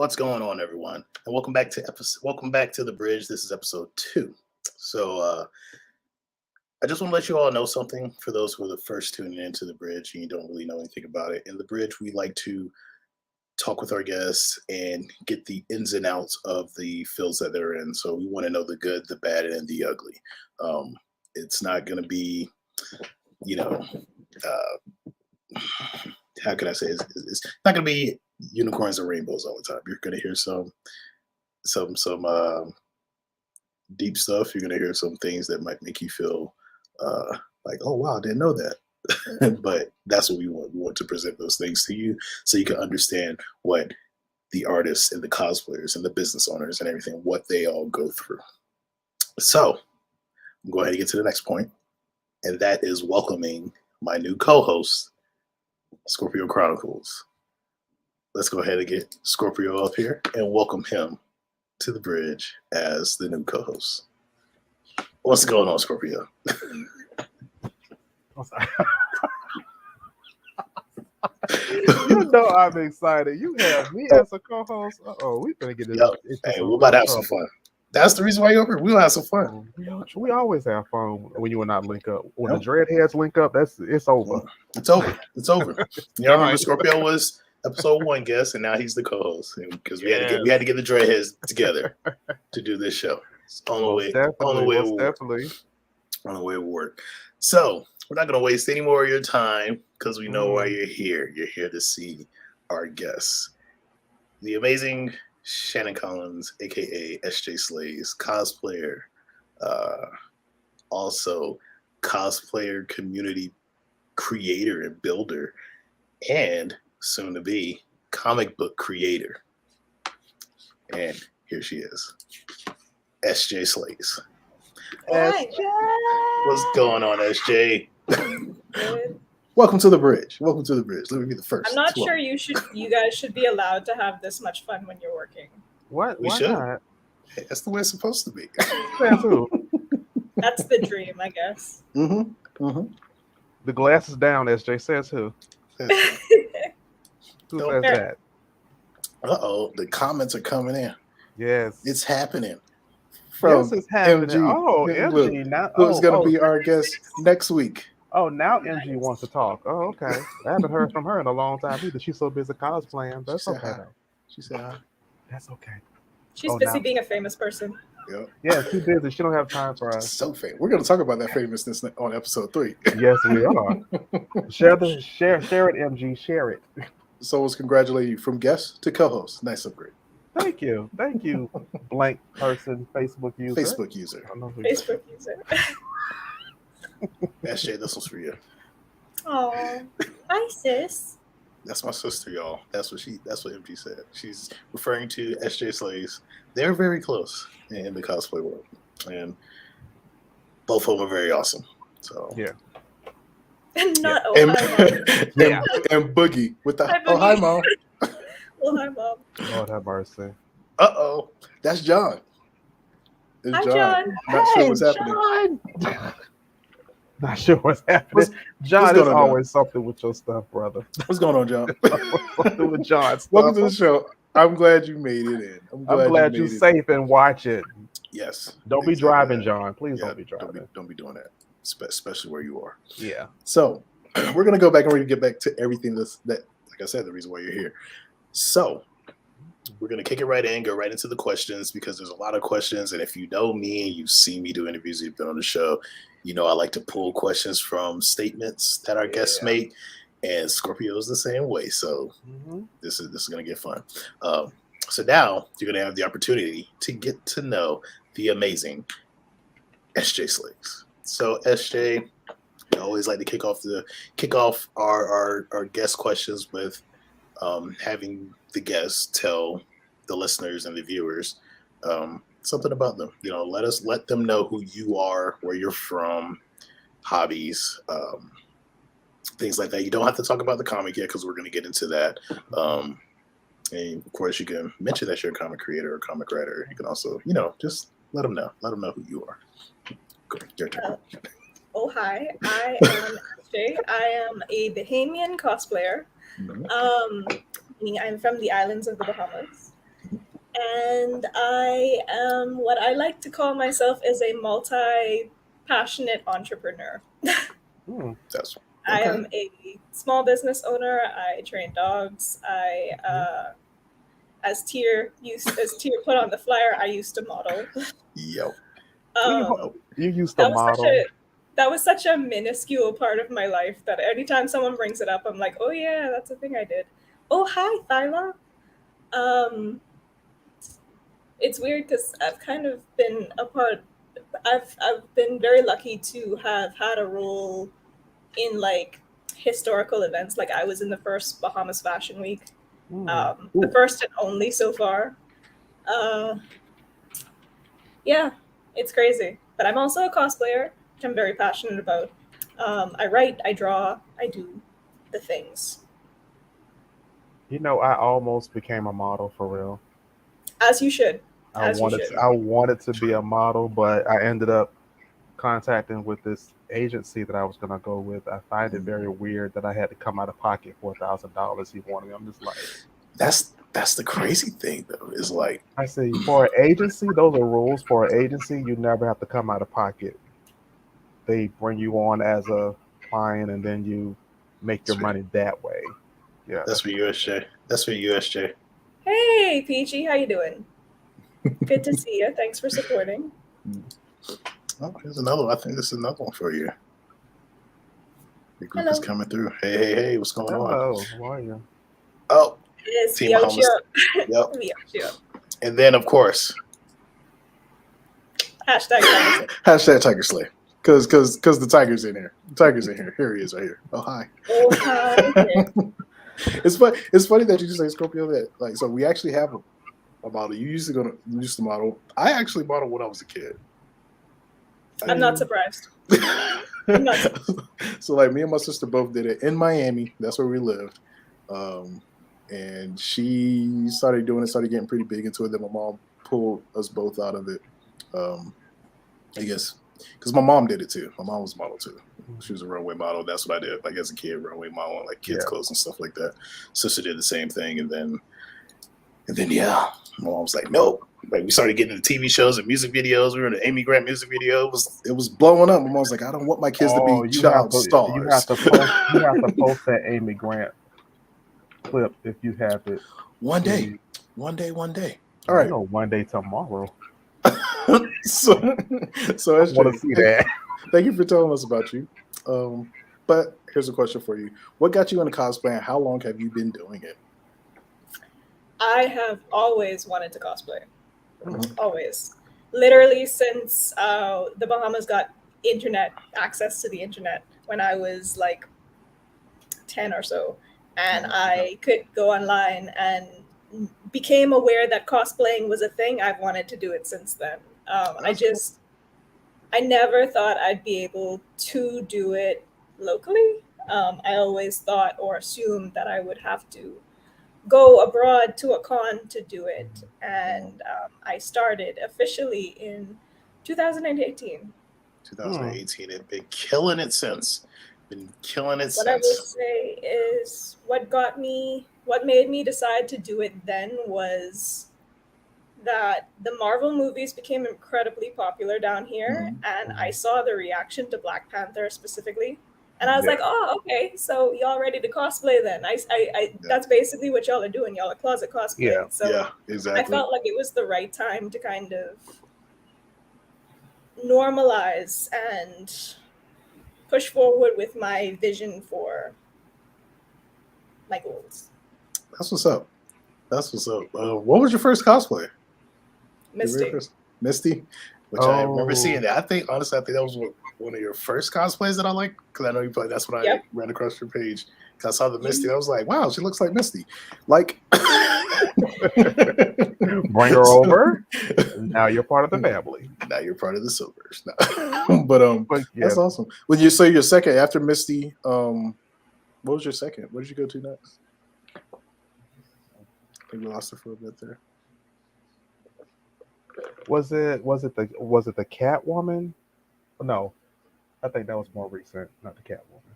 What's going on, everyone? And welcome back to the bridge. This is episode 2. So I just want to let you all know something for those who are the first tuning into the bridge and you don't really know anything about it. In the bridge, we like to talk with our guests and get the ins and outs of the fields that they're in. So we want to know the good, the bad, and the ugly. It's not going to be, how can I say it? It's not going to be unicorns and rainbows all the time. You're going to hear some deep stuff. You're going to hear some things that might make you feel like, oh wow, I didn't know that. But that's what we want. We want to present those things to you so you can understand what the artists and the cosplayers and the business owners and everything, what they all go through. So I'm going to get to the next point, and that is welcoming my new co-host, Scorpio Chronicles. Let's go ahead and get Scorpio up here and welcome him to the bridge as the new co-host. What's going on, Scorpio? You know I'm excited. You have me as a co-host. We gonna get this. Hey, we're about to have some fun. That's the reason why you're up here. We'll have some fun. We always have fun when you and I link up. When the dreadheads link up, it's over. It's over. It's over. You know, remember Scorpio was episode 1 guest, and now he's the co-host because we had to get the dreadheads together to do this show. It's on the way it will work. So we're not going to waste any more of your time because we know why you're here. You're here to see our guests, the amazing Shannon Collins, aka SJSlays, cosplayer, also cosplayer community creator and builder, and soon to be comic book creator. And here she is, SJSlays. Hi. What's going on, SJ? Welcome to the bridge. Welcome to the bridge. Let me be the first. I'm not sure you guys should be allowed to have this much fun when you're working. What? We should. Hey, that's the way it's supposed to be. That's the dream, I guess. The glass is down, SJ says who? Who says that? The comments are coming in. Yes. It's happening. Yes, it's happening. MG. MG. Now, who's going to be our guest next week? Oh, now MG wants to talk. Oh, okay. I haven't heard from her in a long time either. She's so busy cosplaying. That's okay, though. She said hi. That's okay. She's busy being a famous person. Yep. Yeah, too busy. She don't have time for us. So famous. We're going to talk about that famousness on episode 3. Yes, we are. Share it, MG. Share it. So let's congratulate you from guest to co-host. Nice upgrade. Thank you, blank person, Facebook user. Facebook user. SJ, this was for you. Oh, hi sis. That's my sister, y'all. That's what MG said. She's referring to SJSlays. They're very close in the cosplay world, and both of them are very awesome. So yeah. And not and Boogie with the hi mom. Well, hi mom. Lord have mercy. That's John. It's hi John. Not sure what's happening. Not sure what's happening. John, there's always something with your stuff, brother. What's going on, John? Something with John. Welcome to the show. I'm glad you made it in. I'm glad you're safe and watch it. Yes. Don't be driving, John. Please don't be driving. Don't be doing that, especially where you are. Yeah. So we're gonna go back and we're gonna get back to everything that, like I said, the reason why you're here. So we're going to kick it right in, go right into the questions because there's a lot of questions. And if you know me and you've seen me do interviews, you've been on the show, you know I like to pull questions from statements that our guests make. And Scorpio is the same way. So this is going to get fun. So now you're going to have the opportunity to get to know the amazing SJSlays. So SJ, I always like to kick off our guest questions with having the guests tell the listeners and the viewers something about them. You know, let them know who you are, where you're from, hobbies, things like that. You don't have to talk about the comic yet because we're going to get into that. And of course, you can mention that you're a comic creator or comic writer. You can also, just let them know who you are. Go ahead, your turn. Hi, I am SJ. I am a Bahamian cosplayer. Meaning I'm from the islands of the Bahamas. and I am what I like to call myself as a multi-passionate entrepreneur. That's I okay. am a small business owner. I train dogs. As Tier put on the flyer, I used to model. Yo. You used to That was model. that was such a minuscule part of my life that anytime someone brings it up, I'm like, oh yeah, that's a thing I did. Oh hi, Thyla. Um, it's weird because I've kind of been a part. I've been very lucky to have had a role in like historical events. Like I was in the first Bahamas Fashion Week, the first and only so far. Uh, yeah, it's crazy. But I'm also a cosplayer, which I'm very passionate about. I write, I draw, I do the things. I almost became a model for real. As you should. I As you wanted should. to, I wanted to be a model, but I ended up contacting with this agency that I was gonna go with. I find it very weird that I had to come out of pocket $4,000. He wanted me. I'm just like, that's the crazy thing though. Is like I say for an agency, those are rules. For an agency, you never have to come out of pocket. They bring you on as a client, and then you make your money that way. Yeah, that's for USJ. That's for USJ. Hey, Peachy, how you doing? Good to see you. Thanks for supporting. Oh, here's another one. I think this is another one for you. The group Hello. is coming through. Hey, what's going on? Hello, how are you? Oh, It's Team Bahamas. Yep. And then, of course, Hashtag Tiger Slay. Because the tiger's in here. The tiger's in here. Here he is right here. Oh, hi. Oh, hi. It's funny that you say Scorpio that like so we actually have a model. You used to model. I actually modeled when I was a kid. I'm not surprised. So like me and my sister both did it in Miami. That's where we lived. And she started doing it, started getting pretty big into it. Then my mom pulled us both out of it. I guess because my mom did it too. My mom was a model too. She was a runway model. That's what I did. Like as a kid, runway model, like kids' clothes and stuff like that. Sister did the same thing, and then yeah, my mom was like, nope. Like we started getting into TV shows and music videos. We were in an Amy Grant music video. It was blowing up. My mom was like, I don't want my kids to be child stars. You have to post that Amy Grant clip if you have it. One day. All right. No, one day tomorrow. so I want to see that. Thank you for telling us about you. But here's a question for you: what got you into cosplay, and how long have you been doing it? I have always wanted to cosplay. Always, literally since the Bahamas got access to the internet when I was like 10 or so, and I could go online and became aware that cosplaying was a thing. I've wanted to do it since then. I never thought I'd be able to do it locally. I always thought or assumed that I would have to go abroad to a con to do it. And I started officially in 2018. 2018. It's been killing it since. What I will say is what made me decide to do it then was that the Marvel movies became incredibly popular down here, and I saw the reaction to Black Panther specifically, and I was like, "Oh, okay, so y'all ready to cosplay then?" That's basically what y'all are doing. Y'all are closet cosplaying. So exactly. I felt like it was the right time to kind of normalize and push forward with my vision for my goals. That's what's up. What was your first cosplay? Misty, which I remember seeing that. I think that was one of your first cosplays that I liked because I know you probably that's when I ran across your page. Because I saw the Misty, I was like, wow, she looks like Misty. Like, bring her over. Now you're part of the family. Now you're part of the Silvers. No. But that's awesome. When you say your second after Misty, what was your second? Where did you go to next? I think we lost her for a bit there. Was it the Catwoman? No, I think that was more recent, not the Catwoman.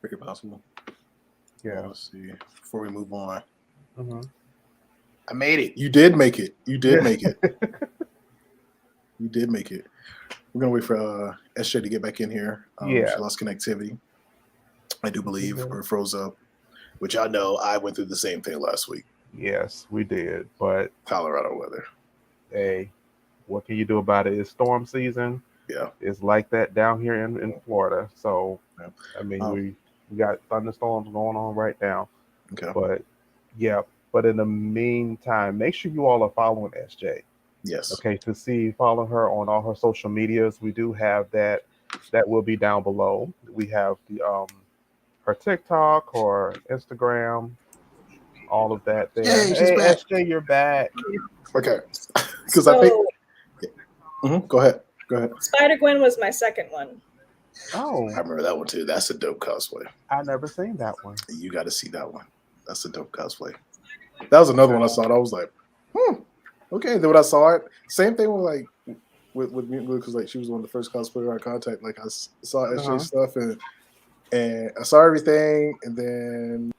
Very possible. Yeah. Let's see. Before we move on. I made it. You did make it. You did make it. You did make it. We're gonna wait for SJ to get back in here. Yeah. She lost connectivity, I do believe, or froze up. Which I know I went through the same thing last week. Yes, we did. But Colorado weather. hey, what can you do about it? It's storm season. Yeah. It's like that down here in Florida. So Yeah. I mean we got thunderstorms going on right now. Okay. But yeah, but in the meantime, make sure you all are following SJ. Yes. Okay, follow her on all her social medias. We do have that will be down below. We have the her TikTok or Instagram, all of that there. Yay, she's hey back. SJ, you're back. Okay. Because I think Go ahead. Spider-Gwen was my second one. Oh, I remember that one too. That's a dope cosplay. I never seen that one. You got to see that one. That's a dope cosplay. That was another one I saw. I was like, okay. Then when I saw it, same thing with like with Mutant Blue, because like she was one of the first cosplayer I contact. Like I saw SJ stuff and I saw everything, and then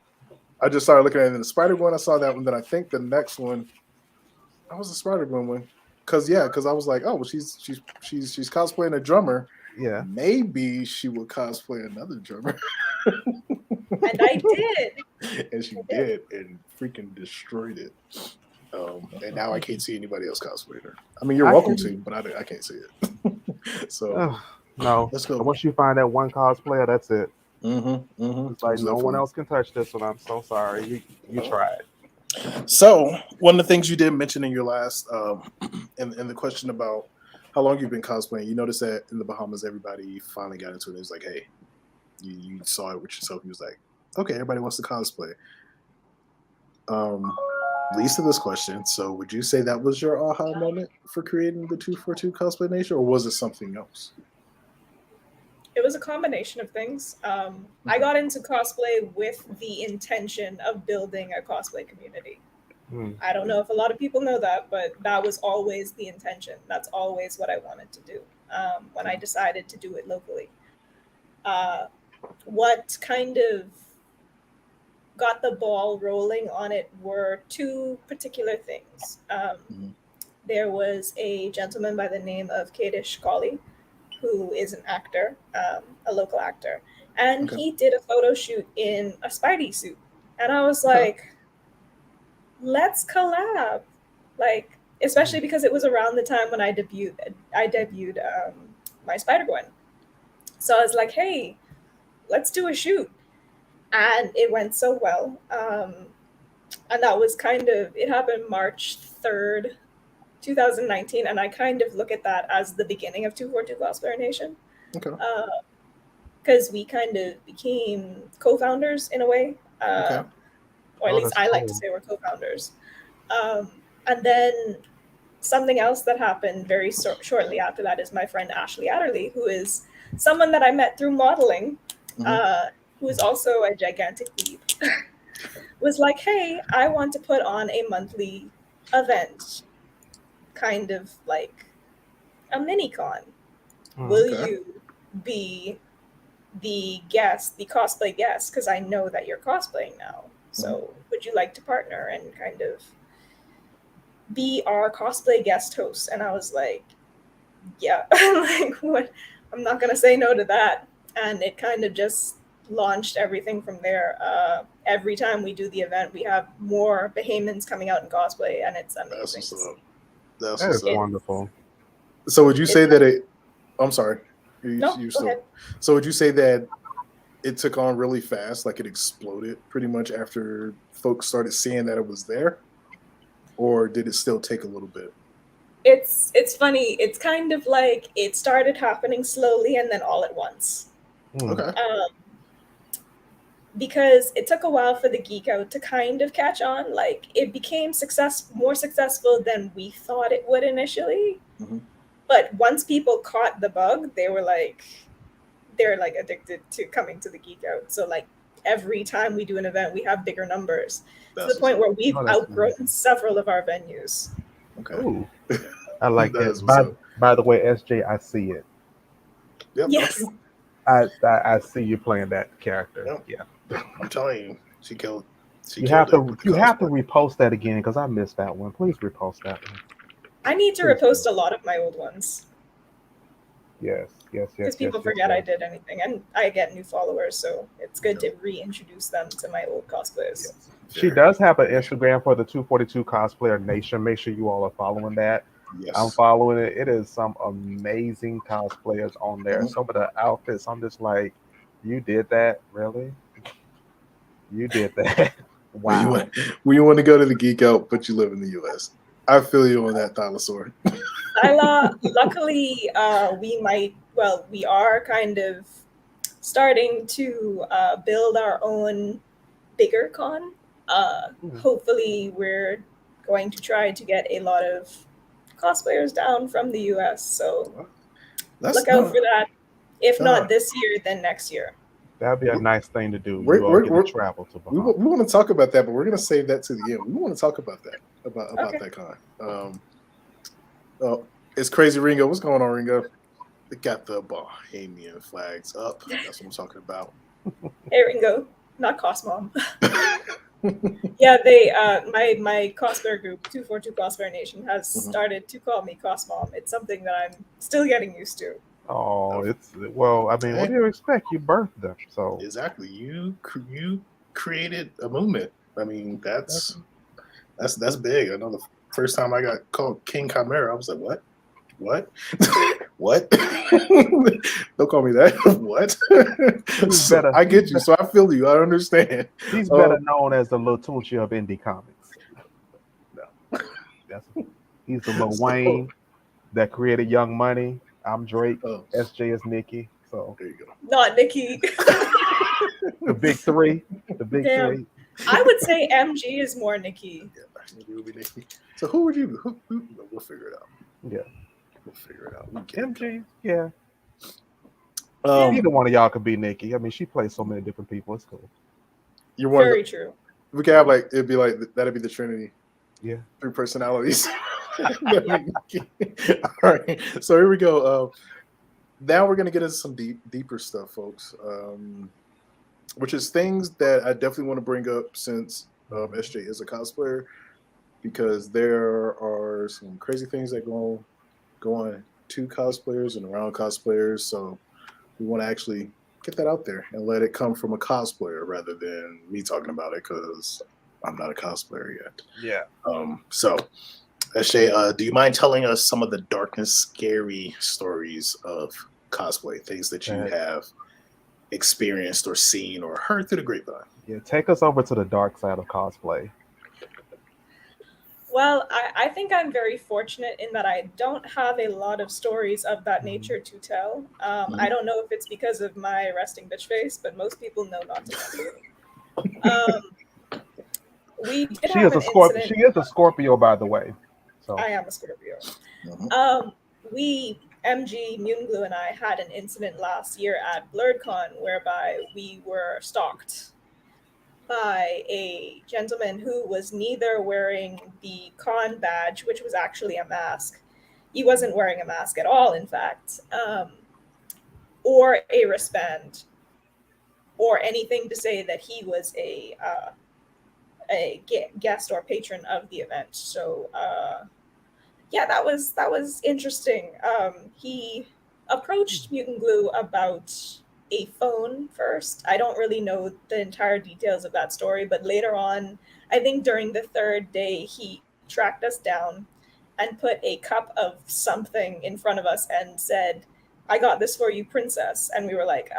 I just started looking at it. And the Spider-Gwen, I saw that one. Then I think the next one, that was the Spider-Gwen one. Because I was like, oh, well, she's cosplaying a drummer. Yeah. Maybe she will cosplay another drummer. And I did. And she did, and freaking destroyed it. And now I can't see anybody else cosplaying her. I mean, you're welcome to, but I can't see it. So no. Let's go. Once you find that one cosplayer, that's it. It's like no one else can touch this one. I'm so sorry. You tried. So one of the things you did mention in your last in the question about how long you've been cosplaying, you noticed that in the Bahamas everybody finally got into it. It was like, hey, you saw it with yourself. He was like, okay, everybody wants to cosplay. Leads to this question. So would you say that was your aha moment for creating the 242 Cosplay Nation, or was it something else? It was a combination of things. I got into cosplay with the intention of building a cosplay community. I don't know if a lot of people know that, but that was always the intention. That's always what I wanted to do when I decided to do it locally. What kind of got the ball rolling on it were two particular things. There was a gentleman by the name of Kadish Kali, who is an actor, a local actor. And he did a photo shoot in a Spidey suit. And I was like, let's collab. Like, especially because it was around the time when I debuted my Spider-Gwen. So I was like, hey, let's do a shoot. And it went so well. And that was it happened March 3rd, 2019, and I kind of look at that as the beginning of 242 Cosplayer Nation. Okay. Because we kind of became co-founders in a way. Or at least I like to say we're co-founders. And then something else that happened very shortly after that is my friend Ashley Adderley, who is someone that I met through modeling, who is also a gigantic weeb, was like, hey, I want to put on a monthly event, kind of like a mini con. Will you be the guest, the cosplay guest? Because I know that you're cosplaying now. So would you like to partner and kind of be our cosplay guest host? And I was like, yeah, like what? I'm not going to say no to that. And it kind of just launched everything from there. Every time we do the event, we have more Bahamians coming out in cosplay, and it's amazing. That is wonderful. So would you say that it? I'm sorry. Go ahead. So would you say that it took on really fast, like it exploded pretty much after folks started seeing that it was there, or did it still take a little bit? It's funny. It's kind of like it started happening slowly and then all at once. Okay. Because it took a while for the Geek Out to kind of catch on. Like it became more successful than we thought it would initially. But once people caught the bug, they're like addicted to coming to the Geek Out. So like every time we do an event, we have bigger numbers to the point where we've outgrown several of our venues. Okay. Ooh. I like that. By the way, SJ, I see it. Yep. Yes. I see you playing that character. Yep. Yeah. I'm telling you, she killed. She You have killed it to with the you have to cosplay. repost that again because I missed that one. Please repost that one. I need to Please repost do. a lot of my old ones Yes, yes, yes, because yes, people yes, forget I yes. did anything, and I get new followers, so it's good Yeah. to reintroduce them to my old cosplays. Yes. She Very, does have an very Instagram for the 242 Cosplayer Nation. Make sure you all are following that. I'm Yes. following it. It is some amazing cosplayers on there. Mhm. Some of the outfits, I'm just like, you did that? Really? You did that? When you Wow. want, when you want to go to the geek out, but you live in the U.S. I feel you on that, dinosaur. Lila, luckily, we are kind of starting to build our own bigger con. Hopefully, we're going to try to get a lot of cosplayers down from the US. So That's look out for that. If uh, not this year, then next year. That'd be a nice thing to do. we're, You all we're, get to we're, travel to we Bahamas. want to talk about that, but we're gonna save that to the end. We want to talk about that about Okay. that con. Oh, it's crazy, Ringo. What's going on, Ringo? They got the Bahamian flags up. That's what I'm talking about. Hey Ringo, not Cosmom. Yeah, they my cosplayer group, 242 Cosplayer Nation, has started to call me Cosmom. It's something that I'm still getting used to. Oh, it's well. I mean, what do you expect? You birthed them, so Exactly. You created a movement. I mean, that's big. I know the first time I got called King Chimera, I was like, what? What? What? Don't call me that. What? he's So better. I get you. So I feel you. I understand. He's better known as the Latunchi of indie comics. No. He's the Lil So, Wayne that created Young Money. I'm Drake. oh, SJ is Nikki. So there you go. Not Nikki. the big three. The big Damn. three. I would say MG is more Nikki. Yeah, maybe it would be Nikki. So who would you? We'll figure it out. Yeah. We'll figure it out. We'll get it MG. Yeah. Yeah. Either one of y'all could be Nikki. I mean, she plays so many different people. It's cool. You're one Very of the, true. we could have like it'd be like that'd be the Trinity. Yeah. 3 personalities. All right. So here we go. Now we're gonna get into some deeper stuff, folks. Which is things that I definitely want to bring up since SJ is a cosplayer, because there are some crazy things that go on to cosplayers and around cosplayers. So we want to actually get that out there and let it come from a cosplayer rather than me talking about it, because I'm not a cosplayer yet. Yeah. So SJ, do you mind telling us some of the dark and scary stories of cosplay, things that you have experienced or seen or heard through the grapevine? Yeah. Take us over to the dark side of cosplay. Well, I think I'm very fortunate in that I don't have a lot of stories of that nature to tell. I don't know if it's because of my resting bitch face, but most people know not to mess with me. We did She have is a an Scorpio. incident. She is a Scorpio, by the way. So I am a Scorpio. Mhm. MG, Mutant Glue, and I had an incident last year at BlurredCon whereby we were stalked by a gentleman who was neither wearing the con badge, which was actually a mask. He wasn't wearing a mask at all, in fact, or a wristband, or anything to say that he was a guest or patron of the event. So yeah, that was interesting. He approached Mutant Glue about a phone first. I don't really know the entire details of that story, but later on, I think during the third day, he tracked us down and put a cup of something in front of us and said, "I got this for you, princess." And we were like,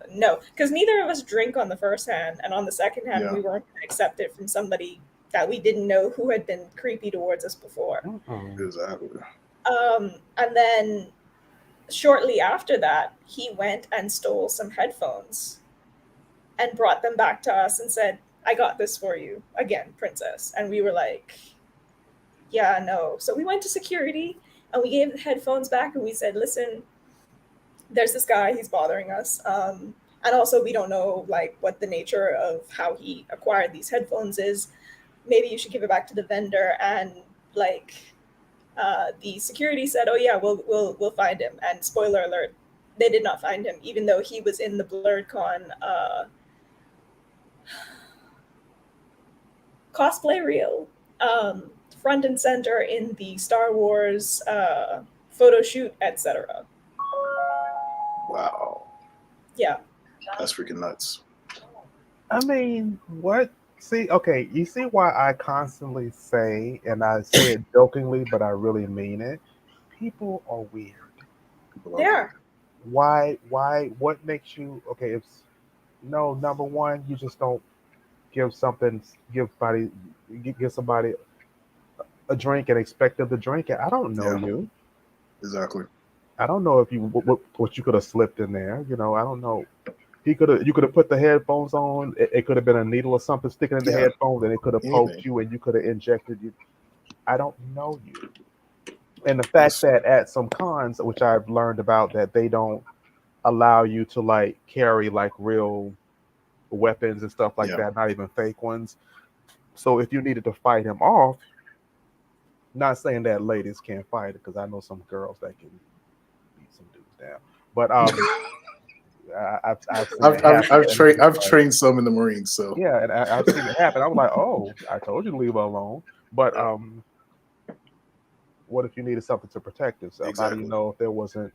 no, because neither of us drink on the first hand, and on the second hand, we weren't going to accept it from somebody that we didn't know who had been creepy towards us before. Exactly. And then shortly after that, he went and stole some headphones and brought them back to us and said, "I got this for you, again, princess." And we were like, yeah, no. So we went to security and we gave the headphones back and we said, "Listen, there's this guy, he's bothering us. And also we don't know like what the nature of how he acquired these headphones is. Maybe you should give it back to the vendor." And like the security said, "Oh yeah, we'll find him." And spoiler alert, they did not find him, even though he was in the BlurredCon cosplay real, front and center in the Star Wars photo shoot, etc. Wow, Yeah. that's freaking nuts. I mean, what? See, okay, you see why I constantly say, and I say it jokingly, but I really mean it. People are weird. People are There. Why? What makes you okay? It's no, number one, you just don't give something, give somebody a drink and expect them to drink it. I don't know Yeah, you. exactly. I don't know if you what you could have slipped in there. You know, I don't know. You could have put the headphones on. It could have been a needle or something sticking in the Yeah, headphones, and it could have poked anything. you, and you could have injected you. I don't know you. And the fact That's that at some cons, which I've learned about, that they don't allow you to like carry like real weapons and stuff like yeah, that, not even fake ones. So if you needed to fight him off, not saying that ladies can't fight it, because I know some girls that can beat some dudes down. But I've seen it happen. I've trained some in the Marines, so Yeah, and I've seen it happen. I was like, oh, I told you to leave her alone. But yeah, what if you needed something to protect yourself? How do you exactly. know if there wasn't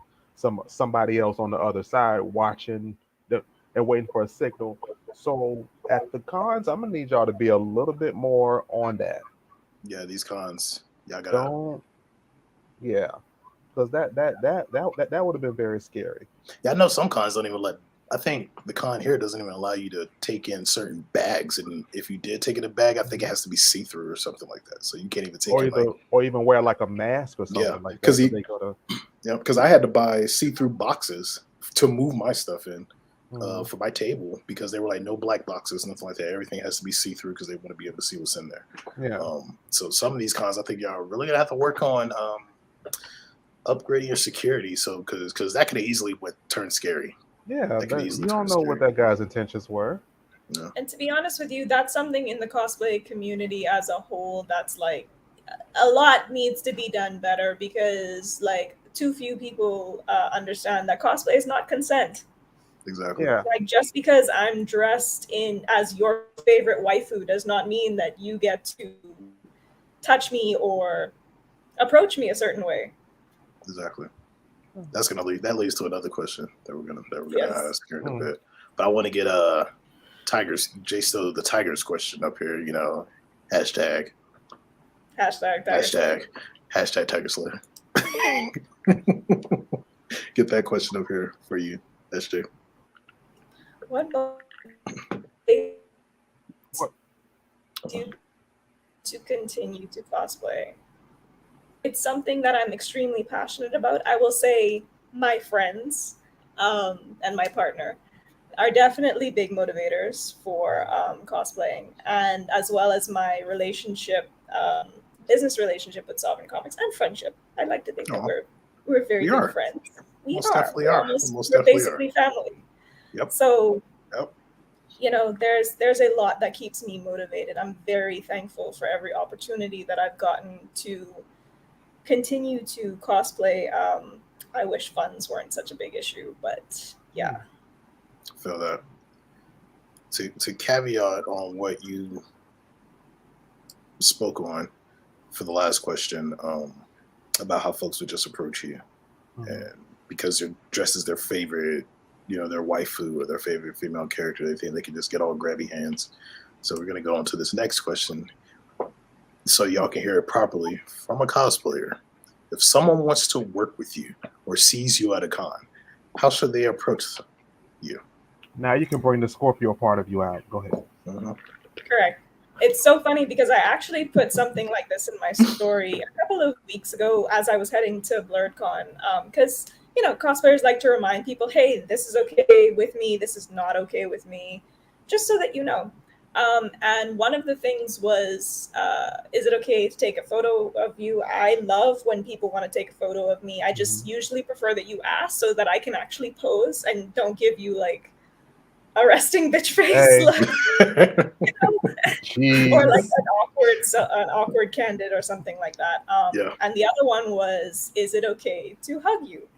somebody else on the other side watching and waiting for a signal? So at the cons, I'm gonna need y'all to be a little bit more on that. Yeah, these cons, y'all gotta. Don't, yeah, because that would have been very scary. Yeah, I know some cons don't even let. I think the con here doesn't even allow you to take in certain bags, and if you did take in a bag, I think it has to be see through or something like that. So you can't even take Or in like even wear like a mask or yeah, something like that. because So they go to. yeah, because I had to buy see through boxes to move my stuff in. Mhm. For my table because they were like no black boxes, nothing like that. Everything has to be see through because they want to be able to see what's in there. Yeah. So some of these cons, I think y'all are really gonna have to work on upgrading your security. So because that could easily turn scary. Yeah, That could you easily don't turn know what scary. that guy's intentions were. Yeah, And to be honest with you, that's something in the cosplay community as a whole that's like a lot needs to be done better because like too few people understand that cosplay is not consent. exactly. Yeah, Like just because I'm dressed in as your favorite waifu does not mean that you get to touch me or approach me a certain way. Exactly. That's gonna lead. That leads to another question that we're gonna Yes. ask here in a Mm. bit. But I want to get Tigers the Tigers question up here. Hashtag Hashtag Tiger hashtag Slave. hashtag Tiger Slayer. Get that question up here for you, SJ. What motivates What? you to continue to cosplay? It's something that I'm extremely passionate about. I will say my friends and my partner are definitely big motivators for cosplaying, and as well as my relationship, business relationship with Sovereign Comics, and friendship. I'd like to think that Oh, we're very we good are. friends. We Most are. definitely are. Most We're definitely are. basically family. Yep. So Yep. there's a lot that keeps me motivated. I'm very thankful for every opportunity that I've gotten to continue to cosplay. I wish funds weren't such a big issue, but yeah. Feel that. To caveat on what you spoke on for the last question, about how folks would just approach you, Mhm. and because they're dressed as their favorite, their waifu or their favorite female character, they think they can just get all grabby hands. So we're gonna go on to this next question, so y'all can hear it properly from a cosplayer. If someone wants to work with you or sees you at a con, how should they approach you? Now you can bring the Scorpio part of you out. Go ahead. Uh-huh. Correct. It's so funny because I actually put something like this in my story a couple of weeks ago as I was heading to BlurredCon. Because, cosplayers like to remind people, hey, this is okay with me, this is not okay with me, just so that you know. And one of the things was, is it okay to take a photo of you? I love when people want to take a photo of me. I just Mhm. usually prefer that you ask so that I can actually pose and don't give you like a resting bitch face. Hey, Like, or like jeez. an awkward candid or something like that. Yeah. And the other one was, is it okay to hug you?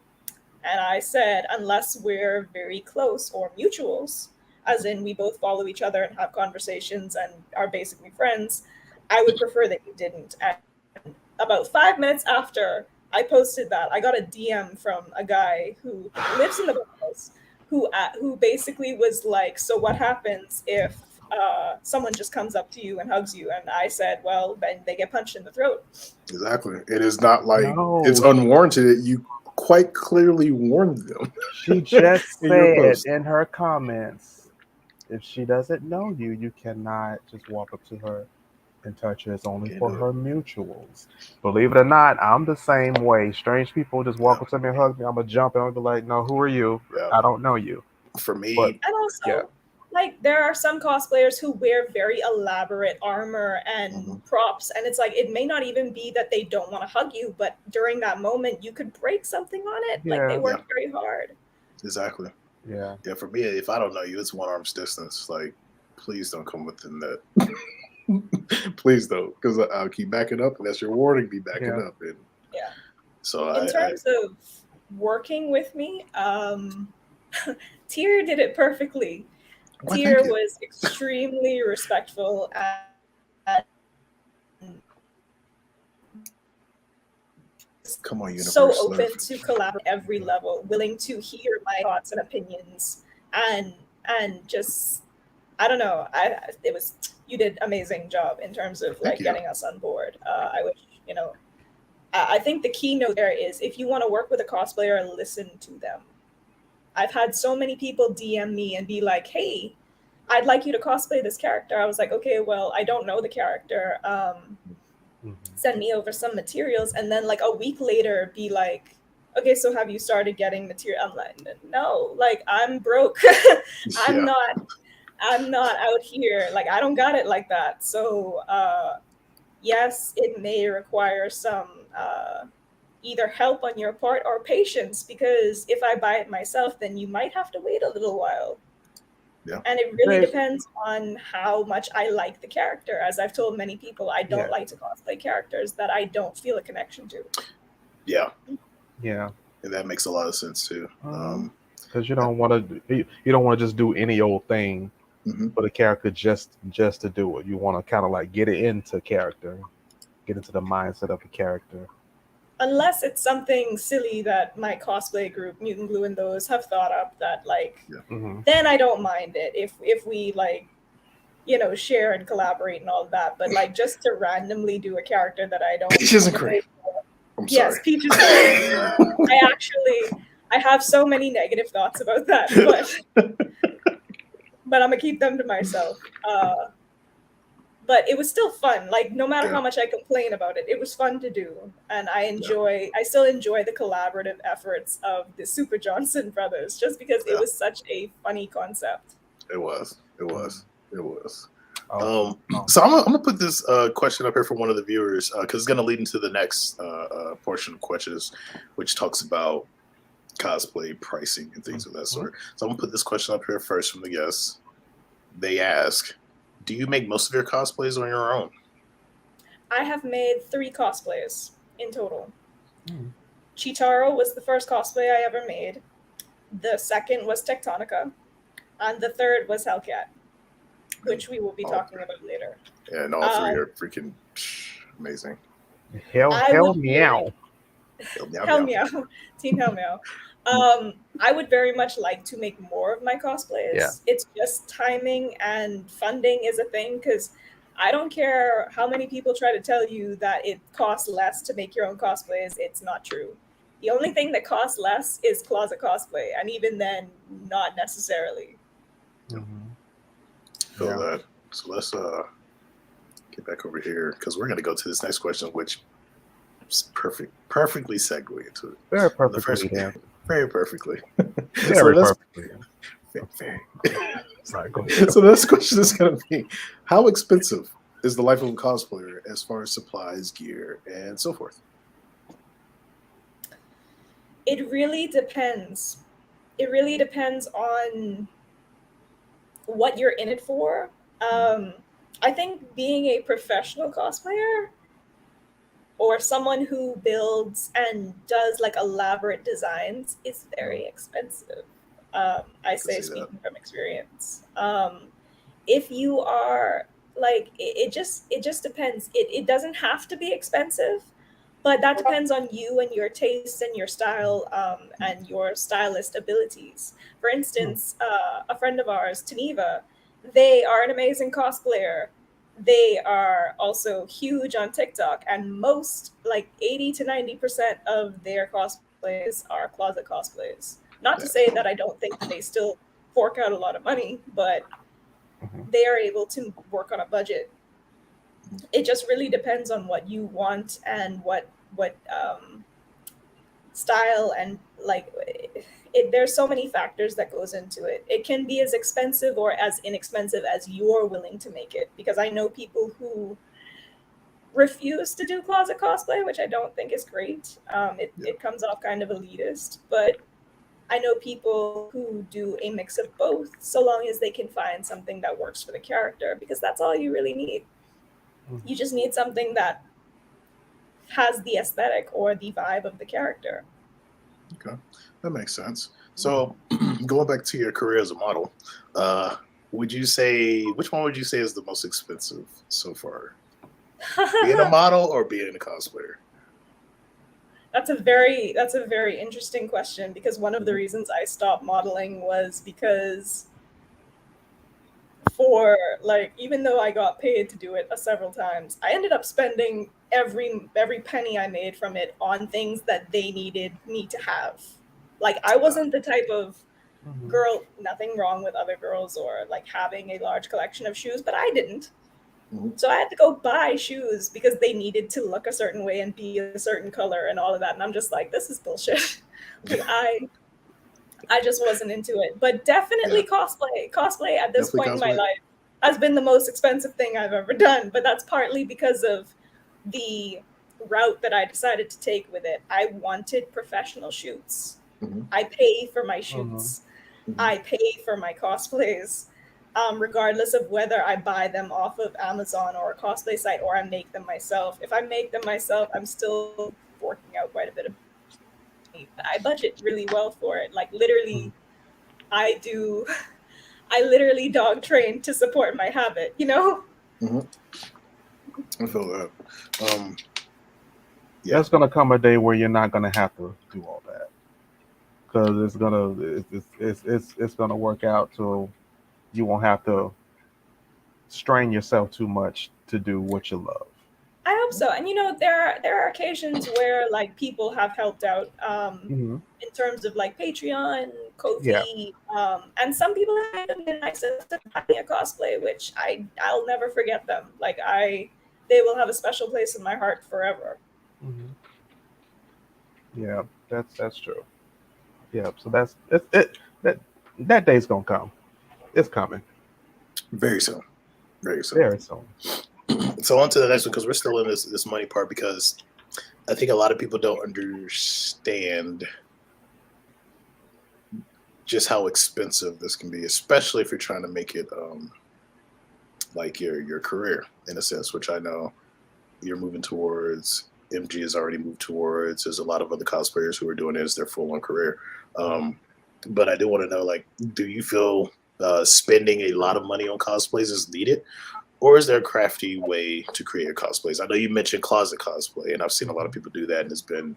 And I said, unless we're very close or mutuals, as in we both follow each other and have conversations and are basically friends, I would prefer that you didn't. And about 5 minutes after I posted that, I got a DM from a guy who lives in the Bahamas, who basically was like, "So what happens if someone just comes up to you and hugs you?" And I said, "Well, then they get punched in the throat." Exactly. It is not like No. it's unwarranted. You quite clearly warned them. She just In your said post. in her comments, if she doesn't know you, you cannot just walk up to her and touch her. It's only Can't for do it. her mutuals. Believe it or not, I'm the same way. Strange people just walk up to me and hug me. I'm gonna jump and I'll be like, "No, who are you? Yeah. I don't know you." For me, But And also, yeah. like, there are some cosplayers who wear very elaborate armor and Mhm. props, and it's like, it may not even be that they don't want to hug you, but during that moment, you could break something on it. Like, they Yeah. work very hard. exactly. Yeah. Yeah, for me, if I don't know you, it's one arm's distance. Like, please don't come within that. Please don't, because I'll keep backing up, and that's your warning. Be backing Yeah. up, and Yeah. so In terms of working with me, Tyr did it perfectly. Why, Tyr thank you. was extremely respectful and Come on, universe. so let open her to finish. collaborate at every level, willing to hear my thoughts and opinions, and just, I don't know. You did amazing job in terms of Thank like you. getting us on board. I wish, I think the keynote there is, if you want to work with a cosplayer, listen to them. I've had so many people DM me and be like, "Hey, I'd like you to cosplay this character." I was like, "Okay, well, I don't know the character. Send me over some materials." And then like a week later, be like, "Okay, so have you started getting material?" I'm like, "No, like I'm broke. I'm Yeah. not out here. Like I don't got it like that." So yes, it may require some either help on your part or patience, because if I buy it myself, then you might have to wait a little while. Yeah. And it really Right. depends on how much I like the character. As I've told many people, I don't Yeah. like to cosplay characters that I don't feel a connection to. Yeah, Yeah. and that makes a lot of sense too. Because you don't want to just do any old thing Mhm. for the character just to do it. You want to kind of like get it into character, get into the mindset of the character. Unless it's something silly that my cosplay group, Mutant Glue and those, have thought up that like, Mm-hmm. then I don't mind it if we like, share and collaborate and all that. But like just to randomly do a character that I don't Peaches and cream. I'm Yes, sorry. Peaches and cream. I have so many negative thoughts about that, but I'm gonna keep them to myself. But it was still fun. Like no matter how much I complain about it, it was fun to do, and I still enjoy the collaborative efforts of the Super Johnson brothers, just because it was such a funny concept. It was. Oh. So I'm gonna put this question up here for one of the viewers because it's gonna lead into the next portion of questions, which talks about cosplay pricing and things of that sort. So I'm gonna put this question up here first from the guests. They ask, "Do you make most of your cosplays on your own?" I have made 3 cosplays in total. Chitaro was the first cosplay I ever made. The second was Tectonica, and the third was Hellcat, which we will be talking about later. Yeah, and all 3 are freaking amazing. Hell meow. Hell meow. Team Hell meow. I would very much like to make more of my cosplays. Yeah. It's just timing and funding is a thing, because I don't care how many people try to tell you that it costs less to make your own cosplays. It's not true. The only thing that costs less is closet cosplay, and even then, not necessarily. Feel that. So let's get back over here because we're gonna go to this next question, which is perfectly segue into it. Very perfectly. Very perfectly. Very perfectly. Very. Sorry, go ahead. So the next question is going to be, how expensive is the life of a cosplayer as far as supplies, gear, and so forth? It really depends. It really depends on what you're in it for. I think being a professional cosplayer or someone who builds and does like elaborate designs is very expensive. I say speaking from experience. If you are like, it just depends. It doesn't have to be expensive, but that depends on you and your taste and your style, and your stylist abilities. For instance, a friend of ours, Taneva, they are an amazing cosplayer. They are also huge on TikTok, and most, like 80 to 90% of their cosplays are closet cosplays. Not to say that I don't think that they still fork out a lot of money, but they are able to work on a budget. It just really depends on what you want and what style, and like there's so many factors that goes into it. It can be as expensive or as inexpensive as you're willing to make it, because I know people who refuse to do closet cosplay, which I don't think is great. It comes off kind of elitist, but I know people who do a mix of both, so long as they can find something that works for the character, because that's all you really need. You just need something that has the aesthetic or the vibe of the character. Okay, that makes sense. So, going back to your career as a model, would you say, which one would you say is the most expensive so far? Being a model or being a cosplayer? That's a very interesting question, because one of the reasons I stopped modeling was because, for like, even though I got paid to do it several times, I ended up spending every penny I made from it on things that they needed me to have. Like, I wasn't the type of girl, nothing wrong with other girls or like having a large collection of shoes, but I didn't. So I had to go buy shoes because they needed to look a certain way and be a certain color and all of that. And I'm just like, this is bullshit. Like, I just wasn't into it. But definitely cosplay. Cosplay at this point in my life has been the most expensive thing I've ever done. But that's partly because of the route that I decided to take with it. I wanted professional shoots. I pay for my shoots. I pay for my cosplays. Regardless of whether I buy them off of Amazon or a cosplay site or I make them myself. If I make them myself, I'm still forking out quite a bit of money. I budget really well for it. Like, literally, I literally dog train to support my habit, you know? I feel that. There's gonna come a day where you're not gonna have to do all that, because it's gonna work out so you won't have to strain yourself too much to do what you love. I hope so. And there are occasions where like people have helped out in terms of like Patreon, Ko-fi, and some people have been nice enough to buy me a cosplay, which I'll never forget them. Like, they will have a special place in my heart forever. Yeah, that's true. Yeah, so that's it. That day's gonna come. It's coming. Very soon. Very soon. Very soon. So on to the next one, because we're still in this money part, because I think a lot of people don't understand just how expensive this can be, especially if you're trying to make it like your career, in a sense, which I know you're moving towards. MG has already moved towards. There's a lot of other cosplayers who are doing it as their full-on career. But I do want to know, like, do you feel spending a lot of money on cosplays is needed? Or is there a crafty way to create cosplays? I know you mentioned closet cosplay, and I've seen a lot of people do that, and it's been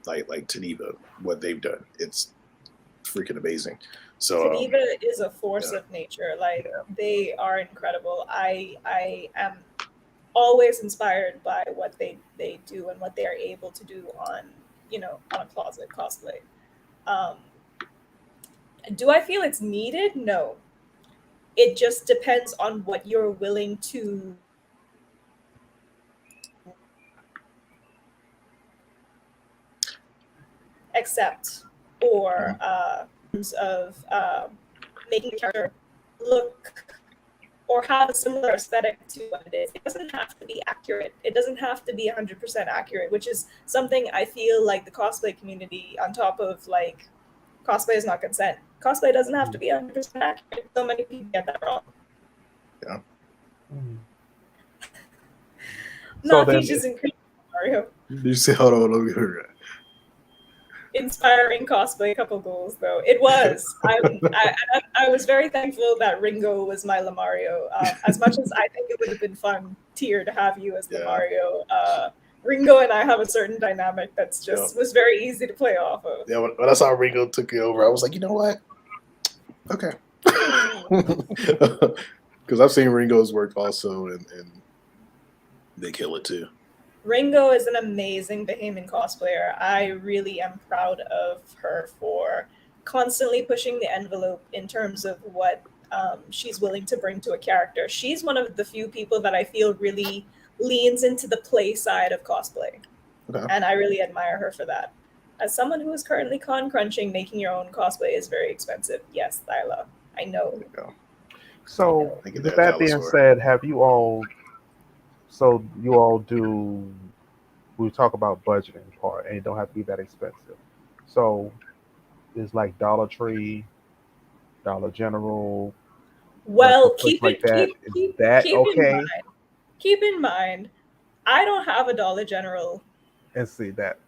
like Taneva, what they've done. It's freaking amazing. So Taneva is a force of nature. Like, they are incredible. I am always inspired by what they do and what they are able to do on a closet cosplay. Do I feel it's needed? No. It just depends on what you're willing to accept, or terms of making the character look or have a similar aesthetic to what it is. It doesn't have to be accurate. It doesn't have to be 100% accurate, which is something I feel like the cosplay community, on top of like cosplay is not consent, cosplay doesn't have to be 100% accurate. So many people get that wrong. Yeah. Not Peaches and Cream Mario. You say, hold on, let me hear that. inspiring cosplay couple goals, though. It was. I was very thankful that Ringo was my Lamario. As much as I think it would have been fun tier to have you as Lamario, Ringo and I have a certain dynamic that's just was very easy to play off of. Yeah, when I saw Ringo took it over, I was like, you know what? Okay. Because I've seen Ringo's work also, and they kill it too. Ringo is an amazing Bahamian cosplayer. I really am proud of her for constantly pushing the envelope in terms of what she's willing to bring to a character. She's one of the few people that I feel really leans into the play side of cosplay. Okay. And I really admire her for that. As someone who is currently con crunching, making your own cosplay is very expensive. Yes, Thyla, I know. So, with that being said, have you all... So you all do, we talk about budgeting part, and it don't have to be that expensive. So it's like Dollar Tree, Dollar General. Well, keep in mind, I don't have a Dollar General. And see that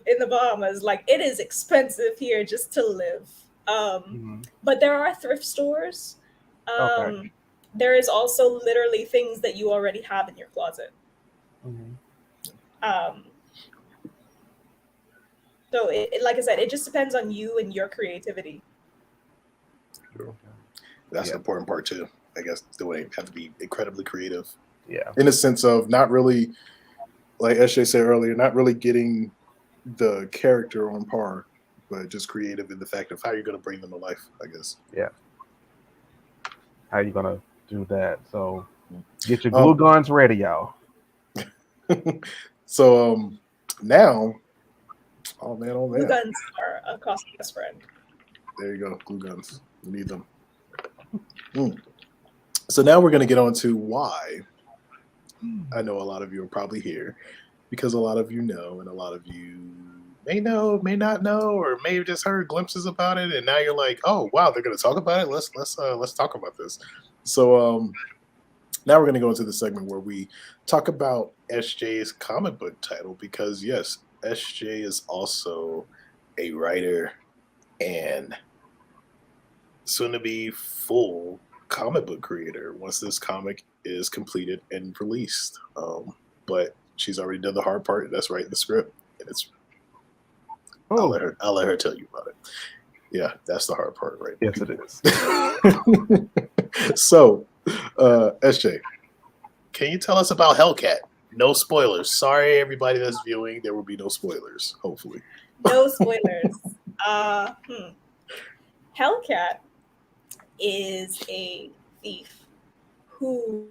in the Bahamas, like it is expensive here just to live. But there are thrift stores. There is also literally things that you already have in your closet. So like I said, it just depends on you and your creativity. Sure. That's the important part too. I guess the way you have to be incredibly creative. Yeah. In the sense of not really, like SJ said earlier, not really getting the character on par, but just creative in the fact of how you're going to bring them to life, I guess. Yeah. How you going to do that? So get your glue guns ready, y'all. So now, oh man, glue guns are a costly best friend. There you go, glue guns. We need them. So now we're going to get on to why. I know a lot of you are probably here because a lot of you know, and a lot of you may know, may not know, or may have just heard glimpses about it, and now you're like, oh wow, they're going to talk about it. Let's talk about this. So now we're going to go into the segment where we talk about SJ's comic book title, because yes, SJ is also a writer and soon to be full comic book creator once this comic is completed and released. But she's already done the hard part. That's writing the script, and it's. I'll let her tell you about it. Yeah, that's the hard part, right? Yes, it is. So, SJ, can you tell us about Hellcat? No spoilers. Sorry, everybody that's viewing. There will be no spoilers, hopefully. No spoilers. Hellcat is a thief who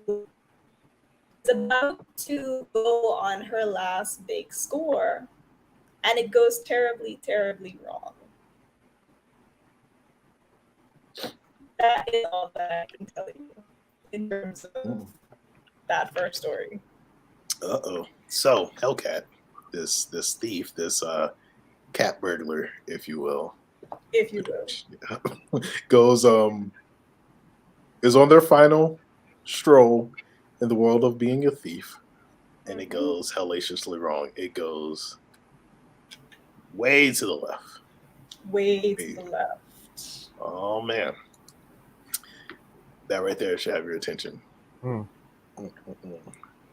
is about to go on her last big score, and it goes terribly, terribly wrong. That is all that I can tell you in terms of that first story. So Hellcat, this thief, this cat burglar, if you will, goes is on their final stroll in the world of being a thief, and it goes hellaciously wrong. It goes way to the left. Way to the left. Oh man. That right there should have your attention.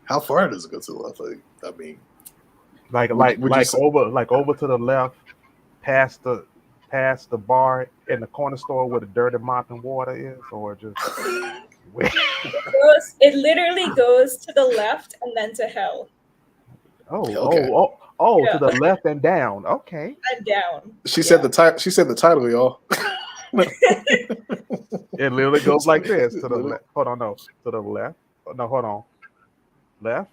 How far does it go to the left? I mean, like over to the left, past the bar in the corner store where the dirty mop and water is, or just it literally goes to the left and then to hell. To the left and down. Okay. And down. She said the title. She said the title, y'all. It literally goes like this to the left. Hold on, no, to the left. No, hold on. Left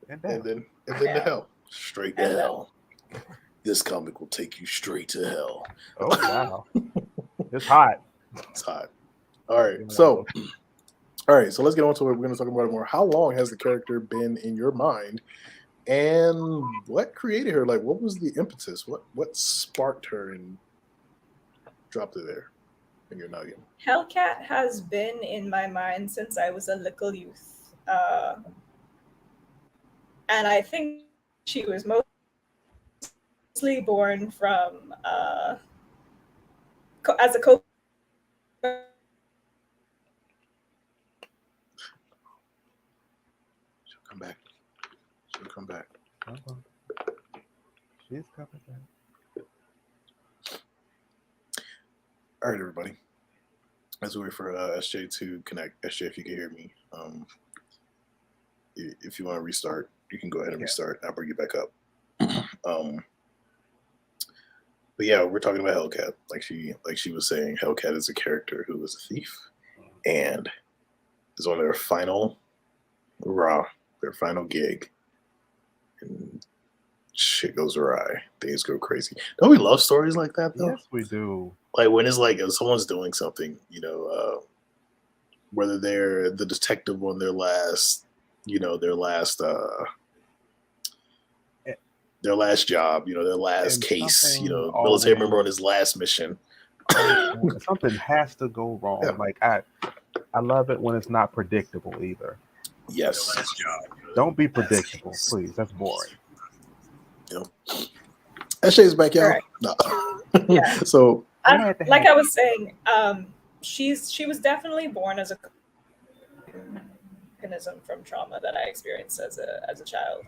and down. And then to hell. Straight to hell. This comic will take you straight to hell. Oh wow. It's hot. It's hot. All right. So let's get on to it. We're going to talk about it more. How long has the character been in your mind? And what created her? Like, what was the impetus? What sparked her and dropped her there in your noggin? Hellcat has been in my mind since I was a little youth. And I think she was most born from as a co. She'll come back. She'll come back. She's coming back. All right, everybody. As we wait for SJ to connect, SJ, if you can hear me, if you want to restart, you can go ahead and restart. I'll bring you back up. But yeah, we're talking about Hellcat. Like she was saying, Hellcat is a character who was a thief and is on their final their final gig, and shit goes awry. Things go crazy. Don't we love stories like that though? Yes, we do. Like when it's like if someone's doing something, whether they're the detective on their last job, their last And case, military always- member on his last mission. Something has to go wrong. Yeah. Like I love it when it's not predictable either. Yes. Don't be predictable, please. That's boring. SJ's back, y'all. Correct. No. Yeah. So Like I was saying, she was definitely born as a mechanism from trauma that I experienced as a child.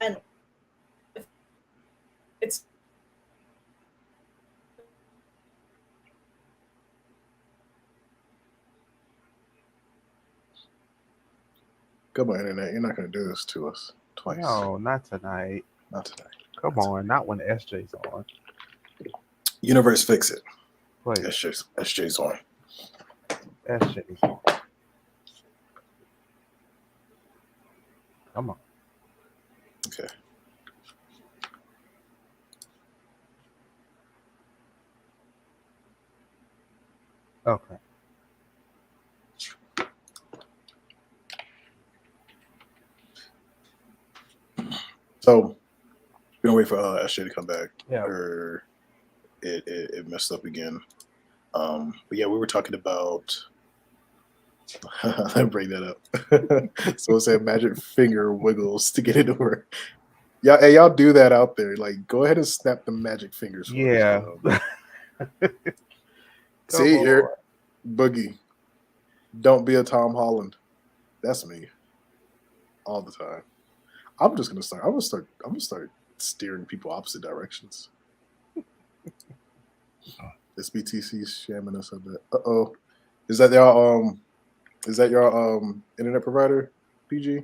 And it's come on, internet. You're not going to do this to us twice. No, not tonight. Not tonight. Come on, not when SJ's on. Universe, fix it. Please, SJ's on. SJ's on. Come on. Okay. Okay. So we're gonna wait for SJ to come back. Yeah. Or it messed up again. But yeah, we were talking about. I bring that up. So it's a magic finger wiggles to get it to work. Yeah, hey, y'all do that out there. Like, go ahead and snap the magic fingers. For Yeah. us, See here, Boogie. Don't be a Tom Holland. That's me. All the time. I'm gonna start steering people opposite directions. This BTC's shamming us a bit. Uh-oh. Is that your internet provider, PG?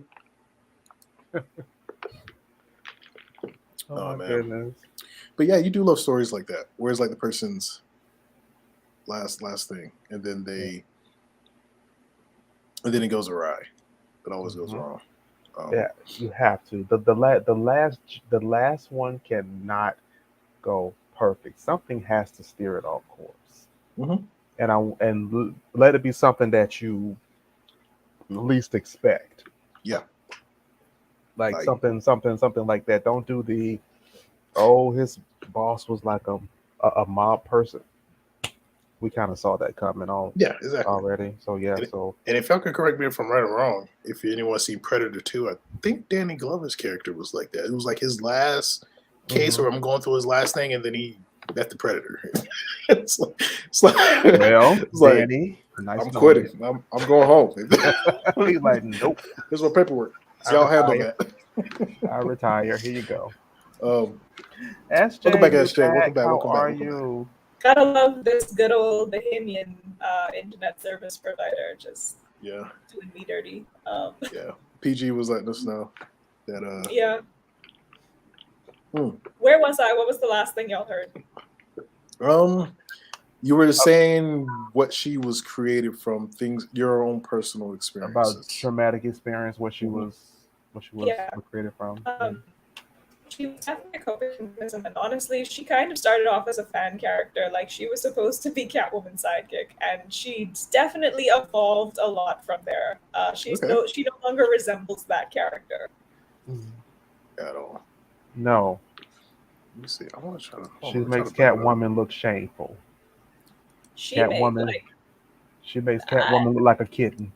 Oh, my man. goodness. But yeah, you do love stories like that. Where it's like the person's last thing, and then it goes awry. It always goes wrong. Yeah, you have to. The last one cannot go perfect. Something has to steer it off course. And let it be something that you least expect. Yeah. Like something like that. Don't do his boss was like a mob person. We kind of saw that coming on. Yeah, exactly. Already. So yeah. And if y'all can correct me if I'm right or wrong, if anyone seen Predator 2, I think Danny Glover's character was like that. It was like his last case where I'm going through his last thing, and then he met the Predator. it's like Danny, nice I'm quitting. I'm going home. He's like, nope. Here's my paperwork. So y'all handle that. I retire. Here you go. SJ, welcome back, SJ. Welcome back. How are you? Gotta love this good old Bahamian internet service provider just doing me dirty. Yeah. PG was letting us know that yeah. Where was I? What was the last thing y'all heard? You were saying what she was created from, things, your own personal experiences. About traumatic experience, what she was created from. She was definitely a coping mechanism, and honestly, she kind of started off as a fan character. Like, she was supposed to be Catwoman's sidekick, and she definitely evolved a lot from there. She no longer resembles that character at all. No. Let me see. I want to try to. She makes Catwoman look shameful. She makes Catwoman look like a kitten.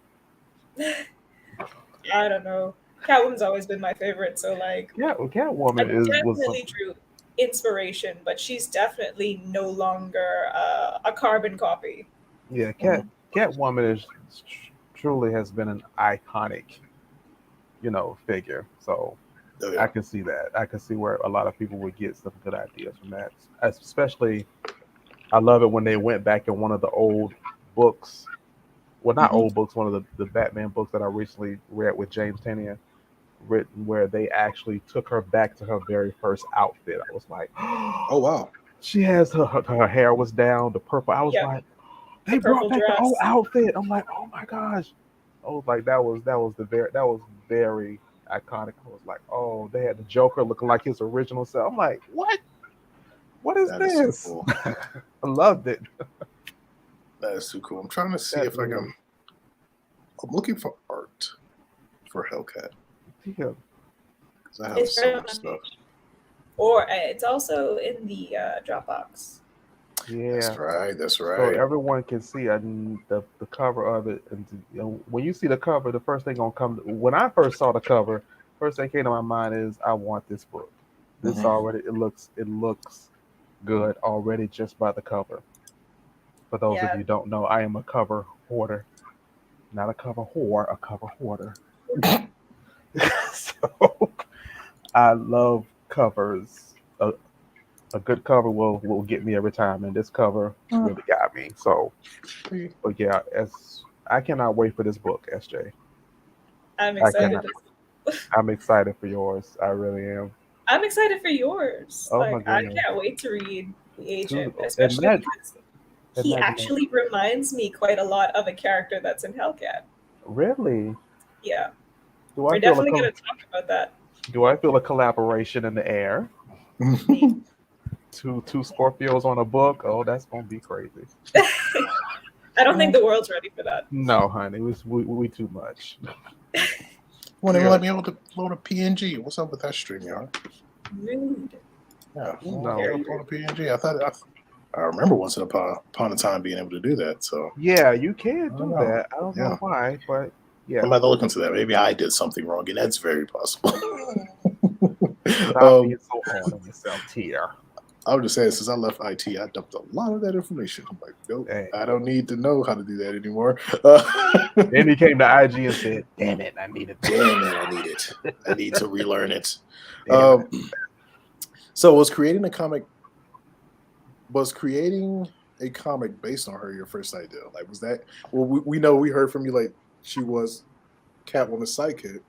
I don't know. Catwoman's always been my favorite. So like, yeah, well, Catwoman was definitely drew inspiration, but she's definitely no longer a carbon copy. yeah, Catwoman is truly has been an iconic, figure. So Oh, yeah. I can see that. I can see where a lot of people would get some good ideas from that. Especially, I love it when they went back in one of the old books. Well, not old books, one of the Batman books that I recently read with James Tynion, written where they actually took her back to her very first outfit. I was like, Oh wow. she has her hair was down, the purple. I was Yep. like, The they brought purple back the old dress. outfit. I'm like, oh my gosh. I was like, that was very iconic. I was like, oh, they had the Joker looking like his original self. I'm like, what? What is That is so this? cool. I loved it. That is too cool. I'm trying to see That if I can. really- I'm looking for art for Hellcat Yeah. because I have It's so very much stuff. Or it's also in the Dropbox. Yeah. That's right. That's So right. everyone can see the cover of it, and when you see the cover, the first thing gonna come. When I first saw the cover, first thing came to my mind is I want this book. This Mhm. already it looks good already just by the cover. For those of Yeah. you who don't know, I am a cover hoarder, not a cover whore, a cover hoarder. So I love covers. A good cover will get me every time, and this cover really got me. So, but yeah, I cannot wait for this book, SJ. I'm I excited. I'm excited for yours. I really am. I'm excited for yours. Oh my Like, I goodness. can't wait to read The Agent, Two- especially imagine- because he imagine actually reminds me quite a lot of a character that's in Hellcat. Really? Yeah, Do we're I feel definitely going to talk about that. do I feel a collaboration in the air? Two Scorpios on a book. Oh, that's gonna be crazy. I don't think the world's ready for that. No, honey, we too much. Won't even Yeah. let me able to load a PNG. What's up with that stream, y'all? Rude. Yeah, No. upload a PNG. I remember once upon a time being able to do that. So Yeah, you can I do don't know. that. I don't know Yeah. why, but yeah. I'm about to look into that. Maybe I did something wrong, and that's very possible. Stop being so hard on yourself, Tia. I was just saying, since I left IT, I dumped a lot of that information. I'm like, nope, Hey. I don't need to know how to do that anymore. Then he came to IG and said, "Damn it, I need it. Damn it, I need it. I need to relearn it." Damn it." So was creating a comic based on her your first idea? Like, was that? Well, we know we heard from you like she was Catwoman's sidekick,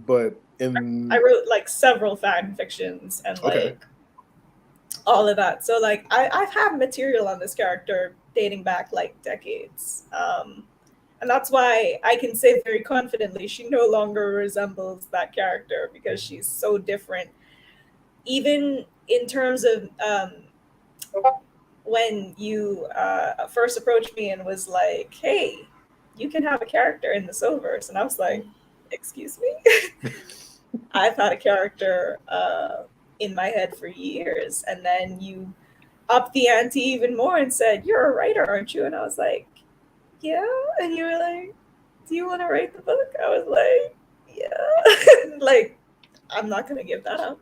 but I wrote like several fan fictions and like all of that. So like I've had material on this character dating back like decades. And that's why I can say very confidently she no longer resembles that character because she's so different. Even in terms of when you first approached me and was like, hey, you can have a character in the Silververse. And I was like, excuse me? I've had a character in my head for years. And then you upped the ante even more and said, you're a writer, aren't you? And I was like, yeah. And you were like, do you want to write the book? I was like, yeah. Like, I'm not going to give that up.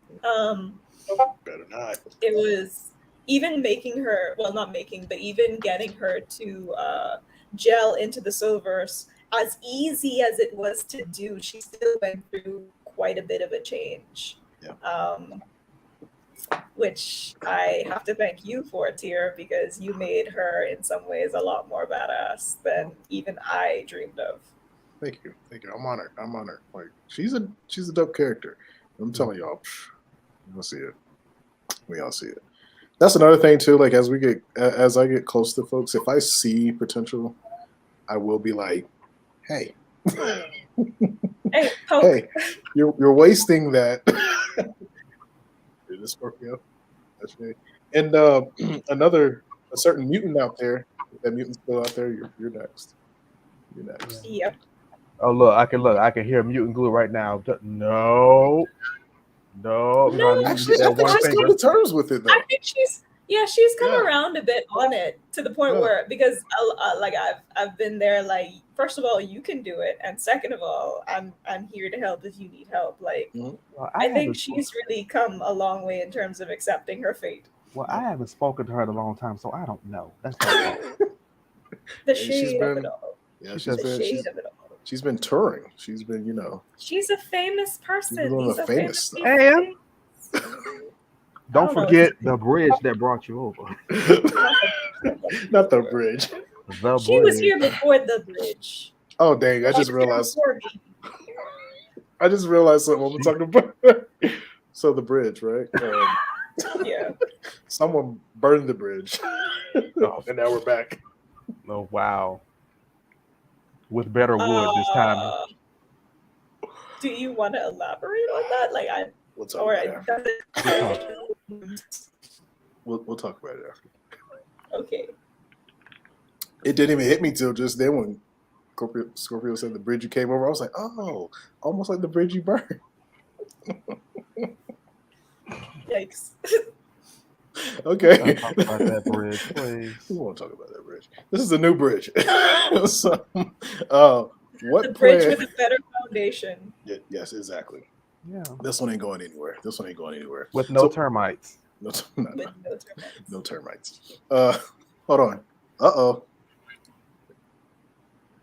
better not. It was even making her, well, not making, but even getting her to gel into the Silververse, as easy as it was to do, she still went through quite a bit of a change. Yeah. Which I have to thank you for, Tier, because you made her in some ways a lot more badass than even I dreamed of. Thank you. I'm honored. Like she's a dope character. I'm telling y'all, we'll see it. We all see it. That's another thing too. Like as I get close to folks, if I see potential, I will be like, "Hey, Hey, poke. hey, you're wasting that." You're the Scorpio. That's right. And a certain mutant out there. If that mutant's still out there, you're next. You're next. Yep. Oh look, I can hear Mutant Glue right now. No, No, you Actually, I that think one she's finger. come to terms with it though. I think she's Yeah, she's come Yeah. around a bit on it to the point Yeah. where, because like I've been there, like, first of all, you can do it, and second of all, I'm here to help if you need help. Like, Mhm. Well, I think haven't she's really come a long way in terms of accepting her fate. Well, I haven't spoken to her in a long time, so I don't know. That's her fault. The And she's shade of been- it all. Yeah, She she's says- The been shade of it all. she's been touring. She's been, you know, She's a famous person. She's doing These the are famous famous stuff. people. And don't don't know forget if- the bridge that brought you over. not the bridge. The She was bridge. here before the bridge. Oh dang! I She just was here realized. before me. I just realized something. What we're talking about. So the bridge, right? Yeah. Someone burned the bridge, Oh. and now we're back. Oh wow. With better wood this time. Do you want to elaborate on that? Like, We'll talk or about it after. We'll talk about it after. Okay. It didn't even hit me till just then when Scorpio said the bridge you came over. I was like, oh, almost like the bridge you burned. Yikes. Okay. Talk about that bridge, please. We won't talk about that bridge. This is a new bridge. So, what The bridge plan- with a better foundation. Yes, exactly. Yeah. This one ain't going anywhere. With no So- termites. No, With no termites. no termites. Hold on. Uh-oh.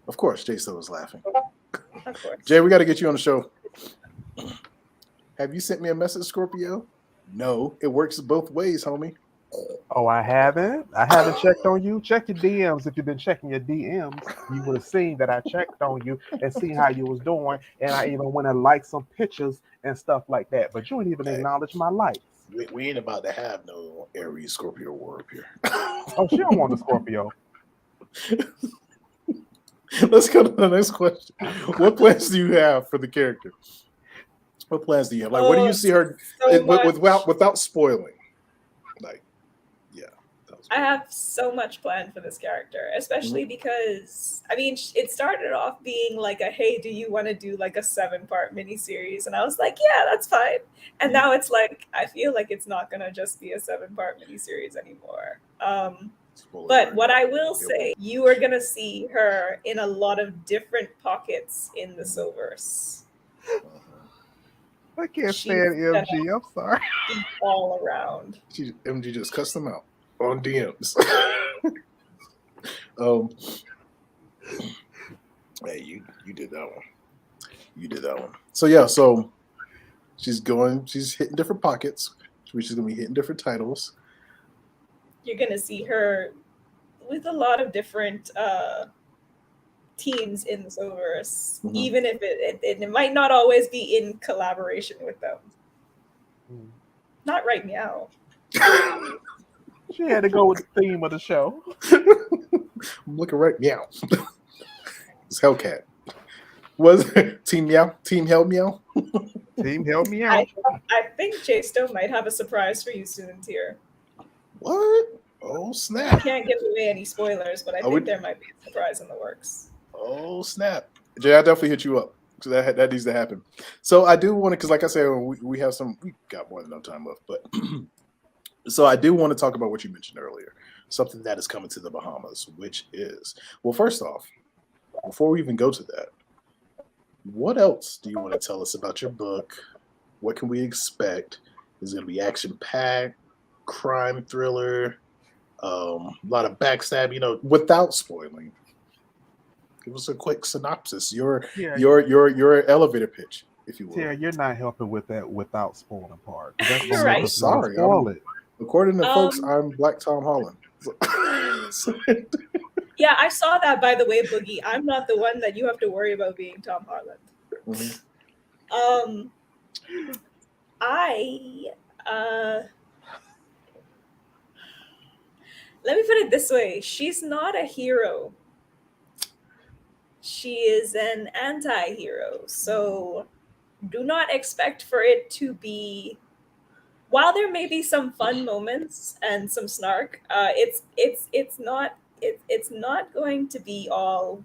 Of course, Jay still was laughing. Of course. Jay, we got to get you on the show. Have you sent me a message, Scorpio? No, it works both ways, homie. Oh, I haven't checked on you. Check your DMs. If you've been checking your DMs, you would have seen that I checked on you and seen how you was doing. And I even went and liked some pictures and stuff like that. But you ain't even acknowledge my likes. We ain't about to have no Aries Scorpio war up here. Oh, she don't want the Scorpio. Let's go to the next question. What plans do you have for the character? What plans do you have? Like, what do you see her So much. without spoiling? Like, yeah. I have so much planned for this character, especially because, I mean, it started off being like a, hey, do you want to do like a 7-part miniseries? And I was like, yeah, that's fine. And now it's like, I feel like it's not going to just be a 7-part miniseries anymore. But what I will say, you are going to see her in a lot of different pockets in the Silverse. I can't stand MG. I'm sorry. All around. MG just cussed them out on DMs. Hey, you did that one. You did that one. So yeah, so she's hitting different pockets. She's gonna be hitting different titles. You're going to see her with a lot of different teams in the Silverse, even if it might not always be in collaboration with them. Not right now. She had to go with the theme of the show. I'm looking right meow. It's Hellcat. Was it Team Meow? Team Hell Meow? Team help me out. I think Jay Stowe might have a surprise for you soon, Tier. What? Oh I snap! can't give away any spoilers, but I think there might be a surprise in the works. Oh snap! Jay, I definitely hit you up. So that needs to happen. So I do want to, because like I said, we got more than enough time left, but so I do want to talk about what you mentioned earlier, something that is coming to the Bahamas, which is, well, first off, before we even go to that, what else do you want to tell us about your book? What can we expect? Is it going to be action-packed, crime thriller, a lot of backstab, without spoiling? Give us a quick synopsis. Your elevator pitch, if you will. Yeah, you're not helping with that without spoiling part. That's You're right. I'm sorry. According to folks, I'm Black Tom Holland. Yeah, I saw that, by the way, Boogie. I'm not the one that you have to worry about being Tom Holland. Mm-hmm. Let me put it this way. She's not a hero. She is an anti-hero. So do not expect for it to be, while there may be some fun moments and some snark, it's not going to be all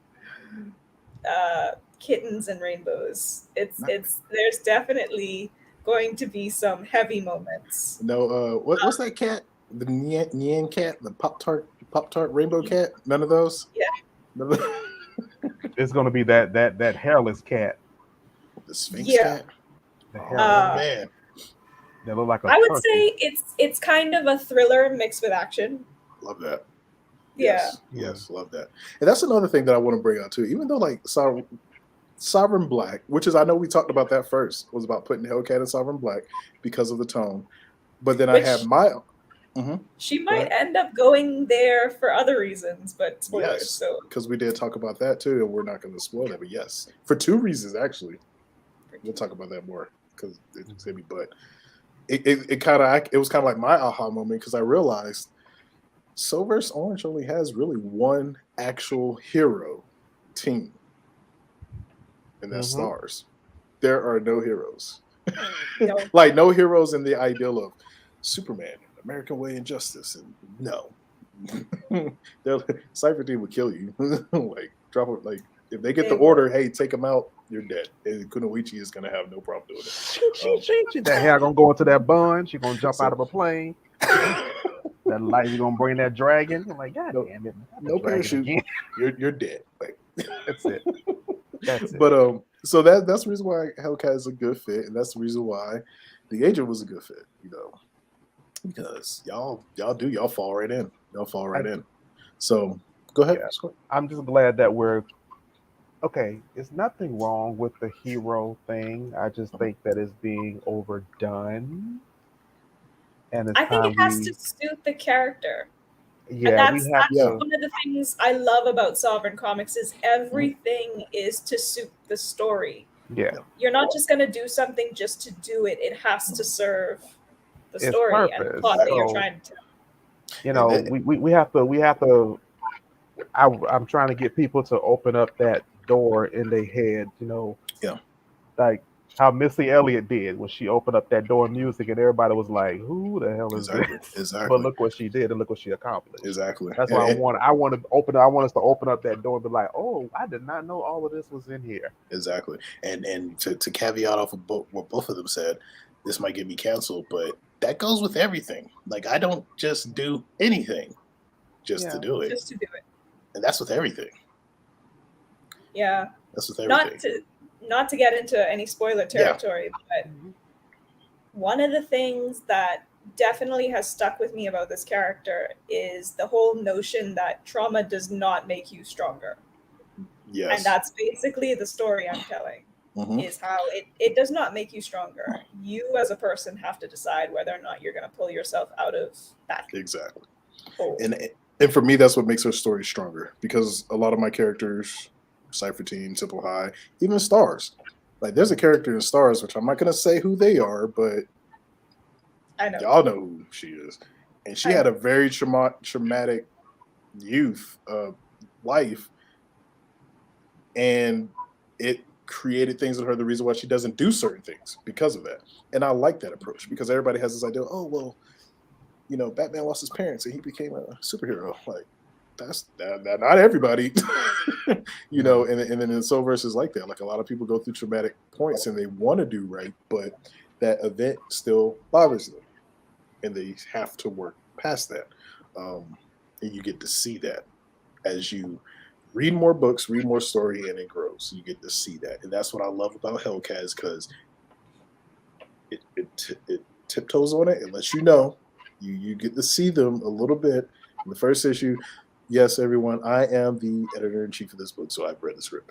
kittens and rainbows. There's definitely going to be some heavy moments. No, what's that cat? The Nyan cat, the Pop Tart rainbow cat. None of those. Yeah. None of It's gonna be that hairless cat. the Sphinx Yeah. cat. The Oh hairless man, that look like a I would turkey. say it's kind of a thriller mixed with action. love that. Yeah. Yes, love that. And that's another thing that I want to bring out too. Even though like Sovereign Black, which is I know we talked about that first, was about putting Hellcat in Sovereign Black because of the tone. But then I Which have my Mhm. she Go might ahead. end up going there for other reasons, but spoilers. Yes, So because we did talk about that too, and we're not going to spoil that. But yes, for two reasons actually. We'll talk about that more because it's gonna be. But it was kind of like my aha moment because I realized Soul vs. Orange only has really one actual hero team, and that's Mhm. Stars. There are no heroes. no. Like no heroes in the ideal of Superman, American Way and Justice, and no. Cypher Team would kill you. Like drop it. Like if they get the They would. order, hey, take them out, you're dead. And Kunoichi is gonna have no problem doing it. That hair gonna go into that bun. She gonna jump So- out of a plane. That light is gonna bring that dragon. I'm like, God No- damn it, not the no dragon parachute. again. you're dead. Like That's it. That's it. but so that's the reason why Hellcat is a good fit, and that's the reason why the agent was a good fit, because y'all fall right in. Y'all fall right in. So go ahead. Yeah. I'm just glad that we're okay. There's nothing wrong with the hero thing. I just think that it's being overdone. And it's I think it time has to suit the character. And yeah, we have Yeah. to one of the things I love about Sovereign Comics is everything is to suit the story. yeah. You're not just gonna do something just to do it. It has to serve the It's story and the purpose. plot that you're So, trying to tell. you know, we have to I'm trying to get people to open up that door in their head, Yeah. like how Missy Elliott did when she opened up that door of music and everybody was like, who the hell is this? Exactly. But look what she did and look what she accomplished. Exactly. That's why I want us to open up that door and be like, oh, I did not know all of this was in here. Exactly. And to caveat off of what both of them said, this might get me canceled, but that goes with everything. Like I don't just do anything just to do it. Just to do it. And that's with everything. Yeah. That's with everything. Not to get into any spoiler territory, but one of the things that definitely has stuck with me about this character is the whole notion that trauma does not make you stronger. Yes. And that's basically the story I'm telling. Is how it does not make you stronger. You as a person have to decide whether or not you're going to pull yourself out of that. Exactly. Hole. And for me, that's what makes her story stronger, because a lot of my characters, Cypher Team, Simple High, even Stars, like there's a character in Stars, which I'm not going to say who they are, but I know. y'all know who she is. And she had a very traumatic youth, life, and it created things in her, the reason why she doesn't do certain things because of that. And I like that approach, because everybody has this idea, oh, well, Batman lost his parents and he became a superhero. Like, that's not everybody, and then in Soul versus like that. Like a lot of people go through traumatic points and they want to do right, but that event still bothers them, and they have to work past that. And you get to see that as you read more books, read more story, and it grows. You get to see that, and that's what I love about Hellcat, because it tiptoes on it. It lets you know. You get to see them a little bit in the first issue. Yes, everyone, I am the editor-in-chief of this book, so I've read the script.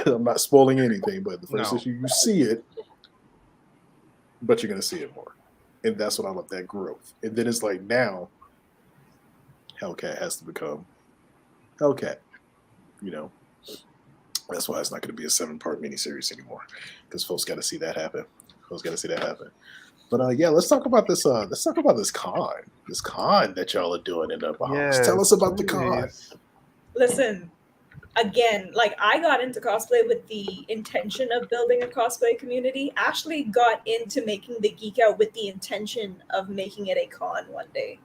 I'm not spoiling anything, but the first issue, you see it, but you're going to see it more. And that's what I love, that growth. And then it's like now, Hellcat has to become Hellcat. That's why it's not going to be a 7-part miniseries anymore, because folks got to see that happen. But let's talk about this. Let's talk about this con that y'all are doing in the Bahamas. Tell us about the con. Listen, again, like I got into cosplay with the intention of building a cosplay community. Ashley got into making the Geek Out with the intention of making it a con one day,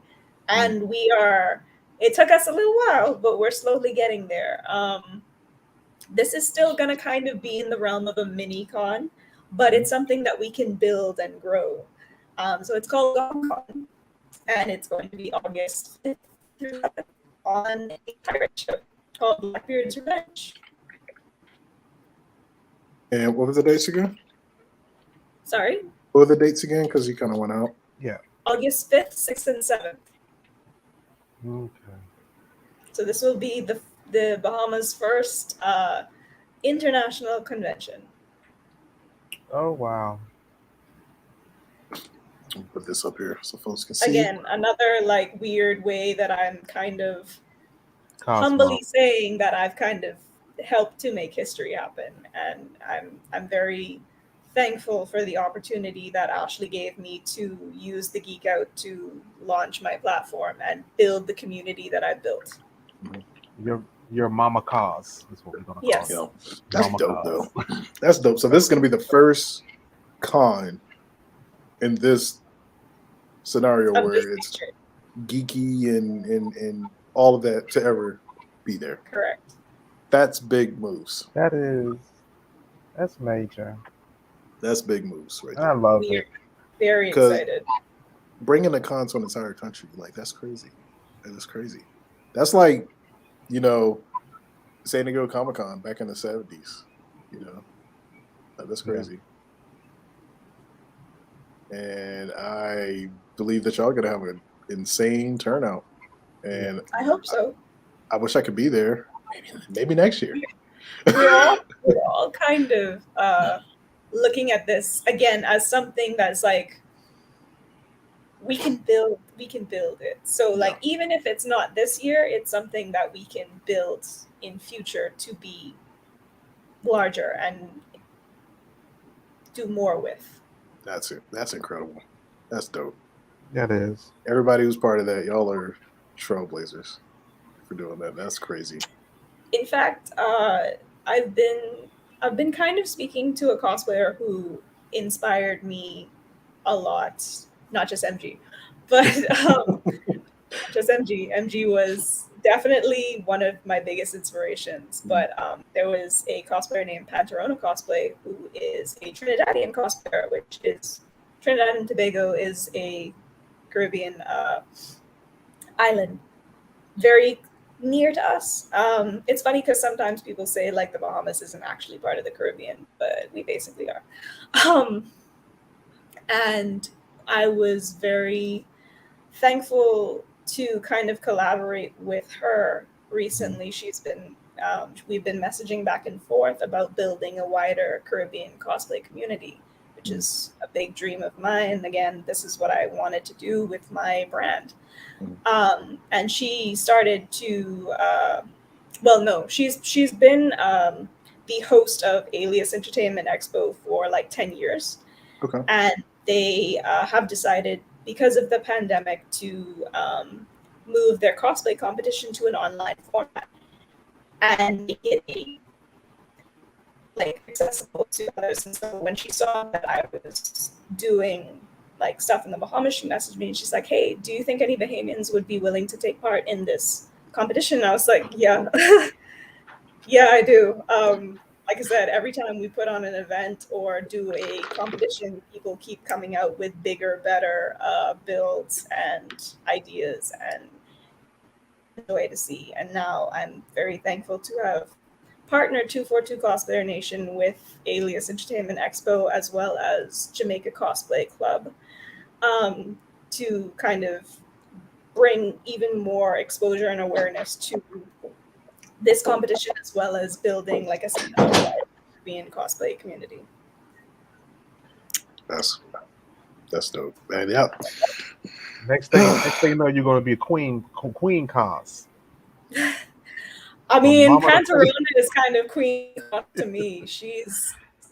and it took us a little while, but we're slowly getting there. This is still going to kind of be in the realm of a mini con, but it's something that we can build and grow. So it's called Con. and it's going to be August 5th through 7th on a pirate ship called Blackbeard's Revenge. And what were the dates again? Sorry? What were the dates again? Because you kind of went out. Yeah. August 5th, 6th, and 7th. Okay. So this will be the Bahamas' first international convention. Oh wow. I'll put this up here so folks can see. Again, another like weird way that I'm kind of Cosmo. humbly saying that I've kind of helped to make history happen, and I'm very thankful for the opportunity that Ashley gave me to use the Geek Out to launch my platform and build the community that I built. Your mama cause is what we're gonna call Yes. it. You know, that's Mama dope, cause. though. That's dope. So this is going to be the first con in this scenario Of where this it's nature. geeky and all of that to ever be there. Correct. That's big moves. That's major. That's big moves right I there. love We're it. very 'Cause- excited. Bringing a con to an entire country, like that's crazy. That is crazy. That's like, you know, San Diego Comic-Con back in the 70s. You know, that's crazy. And I believe that y'all gonna have an insane turnout. And I hope so. I wish I could be there. Maybe next year. we're all kind of looking at this again as something that's like we can build it. So like even if it's not this year, it's something that we can build in future to be larger and do more with. That's it. That's incredible. That's dope. That is. Everybody who's part of that, y'all are trailblazers for doing that. That's crazy. In fact, I've been kind of speaking to a cosplayer who inspired me a lot. Not just MG, but just MG. MG was definitely one of my biggest inspirations. But there was a cosplayer named Panterona Cosplay who is a Trinidadian cosplayer, which is Trinidad and Tobago is a Caribbean island, very near to us. It's funny because sometimes people say like the Bahamas isn't actually part of the Caribbean, but we basically are. And I was very thankful to kind of collaborate with her recently. We've been messaging back and forth about building a wider Caribbean cosplay community, which is a big dream of mine. Again, this is what I wanted to do with my brand. And she started to, she's been the host of Alias Entertainment Expo for like 10 years. Okay. And they have decided, because of the pandemic, to move their cosplay competition to an online format and make it accessible to others. And so when she saw that I was doing like stuff in the Bahamas, she messaged me and she's like, "Hey, do you think any Bahamians would be willing to take part in this competition?" And I was like, "Yeah, yeah, I do." Like I said, every time we put on an event or do a competition, people keep coming out with bigger, better builds and ideas, and the way to see. And now I'm very thankful to have partnered 242 Cosplayer Nation with Alias Entertainment Expo as well as Jamaica Cosplay Club to kind of bring even more exposure and awareness to this competition, as well as building, like I said, a wide Caribbean cosplay community. That's dope. And yeah. Next thing you know, you're going to be a queen cos. I mean, Mama Panterona is kind of queen to me.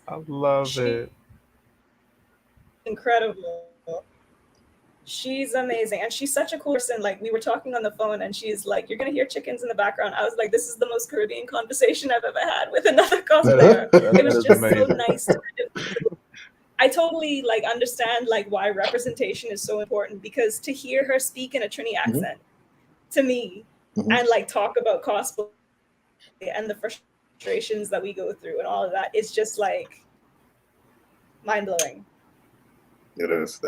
I love it. Incredible. She's amazing, and she's such a cool person. Like, we were talking on the phone and she's like, "You're gonna hear chickens in the background." I was like, "This is the most Caribbean conversation I've ever had with another cosplayer." It was just so nice to I totally like understand like why representation is so important, because to hear her speak in a Trini accent to me and like talk about cosplay and the frustrations that we go through and all of that, it's just like mind-blowing. It is.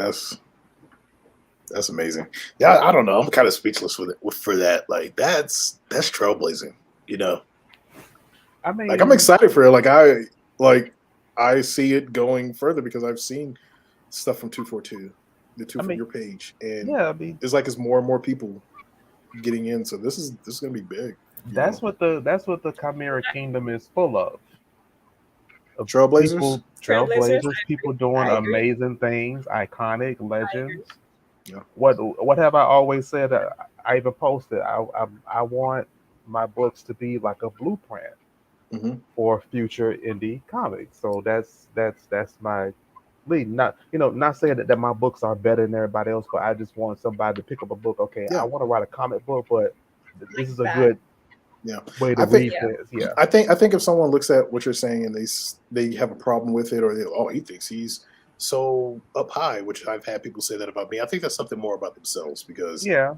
That's amazing. Yeah, I don't know. I'm kind of speechless with it for that. Like that's trailblazing. You know, I like I'm mean, excited for it. Like I see it going further because I've seen stuff from 242, the two I from mean, your page, and yeah, I mean, it's more and more people getting in. So this is gonna be big. You know, that's what the Chimera Kingdom is full of trailblazers. people, Trailblazers. trailblazers, people doing I agree. amazing things, iconic I agree. legends. Yeah, What have I always said? I even posted. I want my books to be like a blueprint hmm for future indie comics. So that's my lead. Not saying that my books are better than everybody else, but I just want somebody to pick up a book. Okay, I yeah, want to write a comic book, but this Like is a that. good yeah. way to I think read Yeah. this. Yeah, I think if someone looks at what you're saying and they have a problem with it, or he thinks he's so up high, which I've had people say that about me. I think that's something more about themselves because yeah.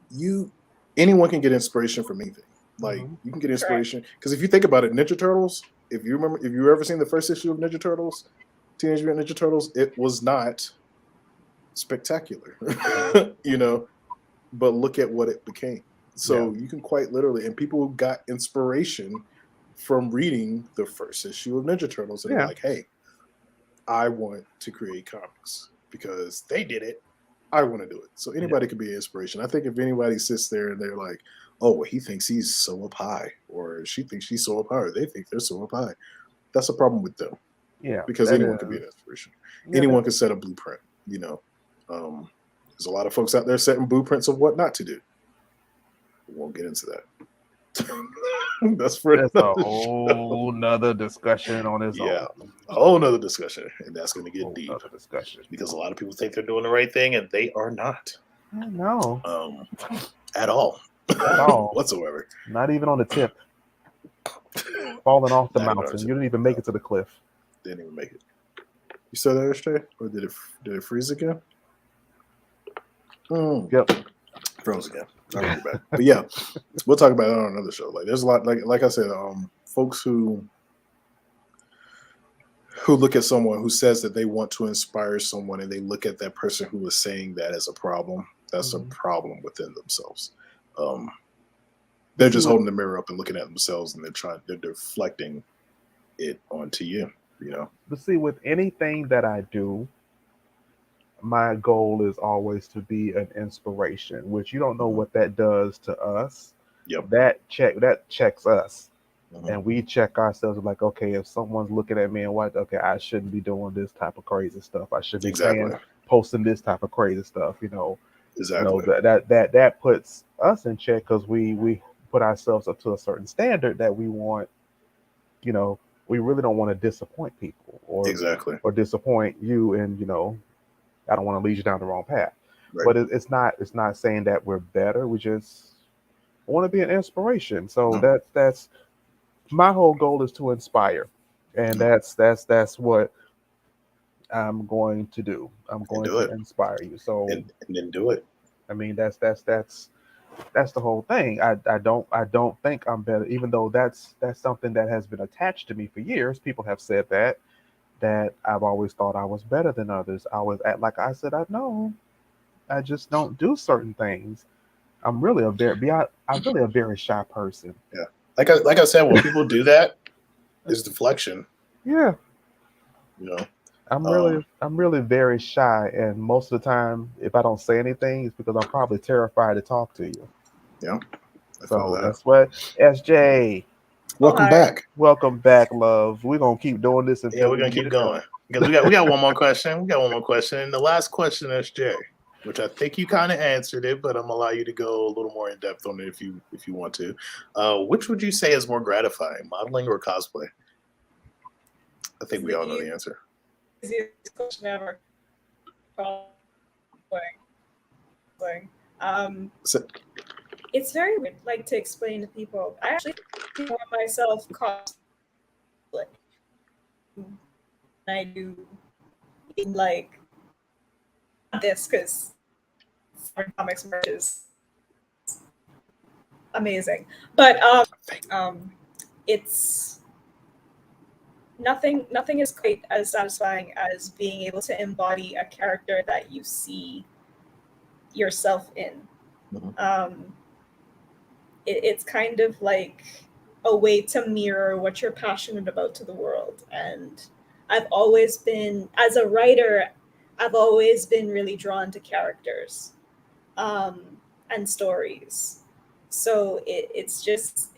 you anyone can get inspiration from anything. Like Hmm. you can get Correct. inspiration because if you think about it, Ninja Turtles. If you ever seen the first issue of Ninja Turtles, Teenage Mutant Ninja Turtles, it was not spectacular, you know. But look at what it became. Yeah, So you can quite literally, and people got inspiration from reading the first issue of Ninja Turtles, and they're yeah, like, "Hey, I want to create comics because they did it. I want to do it." So yeah, anybody could be an inspiration. I think if anybody sits there and they're like, "Oh, well, he thinks he's so up high," or she thinks she's so up high, or they think they're so up high, that's a problem with them yeah. because That anyone can be is. an inspiration. Yeah, that Anyone can set a blueprint. You know, there's a lot of folks out there setting blueprints of what not to do. We won't get into that. That's for that's a another show. whole nother discussion on its Yeah, own. a whole nother discussion, and that's going to get Whole deep nother discussion. because a lot of people think they're doing the right thing and they are not I know um, at all at all. whatsoever. Not even on the tip, falling off the Not even mountain. ours. You didn't even make No, it to the cliff. didn't even make it. You still there, SJ? Or did it freeze again? Mm, Yep. froze again. All right, you're back. But yeah, we'll talk about it on another show. Like there's a lot, like I said, folks who look at someone who says that they want to inspire someone and they look at that person who is saying that as a problem, that's a Mhm. problem within themselves. Um, But they're see just what holding the mirror up and looking at themselves and they're deflecting it onto you, you know? but see with anything that I do, my goal is always to be an inspiration, which you don't know Mhm. what that does to us. Yep. That checks us. Mhm. And we check ourselves like, okay, if someone's looking at me and what, okay, I shouldn't be doing this type of crazy stuff. I should be Exactly. posting this type of crazy stuff. Exactly. That puts us in check because we put ourselves up to a certain standard that we want. You know, we really don't want to disappoint people Exactly. or disappoint you, and I don't want to lead you down the wrong path. Right. But it's not saying that we're better. We just want to be an inspiration. So No. that's my whole goal is to inspire, and No. that's what I'm going to do. I'm And going do to it. inspire you. So And then do it. I mean that's the whole thing. I don't think I'm better, even though that's something that has been attached to me for years. People have said that I've always thought I was better than others. I was at like I said I know I just don't do certain things. I'm really a very shy person. Yeah. Like I said, when people do that, it's deflection, Yeah, you know. I'm Um, really very shy, and most of the time, if I don't say anything, it's because I'm probably terrified to talk to you. yeah, I feel So that. that's what SJ. Oh, Welcome hi. back. Welcome back, love. We're gonna keep doing this Yeah, until we're we gonna get keep it done. going because we got one more question. We got one more question, and the last question, SJ, which I think you kind of answered it, but I'm gonna allow you to go a little more in depth on it if you want to. Which would you say is more gratifying, modeling or cosplay? I think It's we the all know the answer. easiest question ever. Going. Um, So, it's very weird, like to explain to people. I actually call myself cosplay. I do in like this because comics merch is amazing, but it's nothing is quite as satisfying as being able to embody a character that you see yourself in. Mhm. It's kind of like a way to mirror what you're passionate about to the world. And I've always been, as a writer, I've always been really drawn to characters and stories. So it's just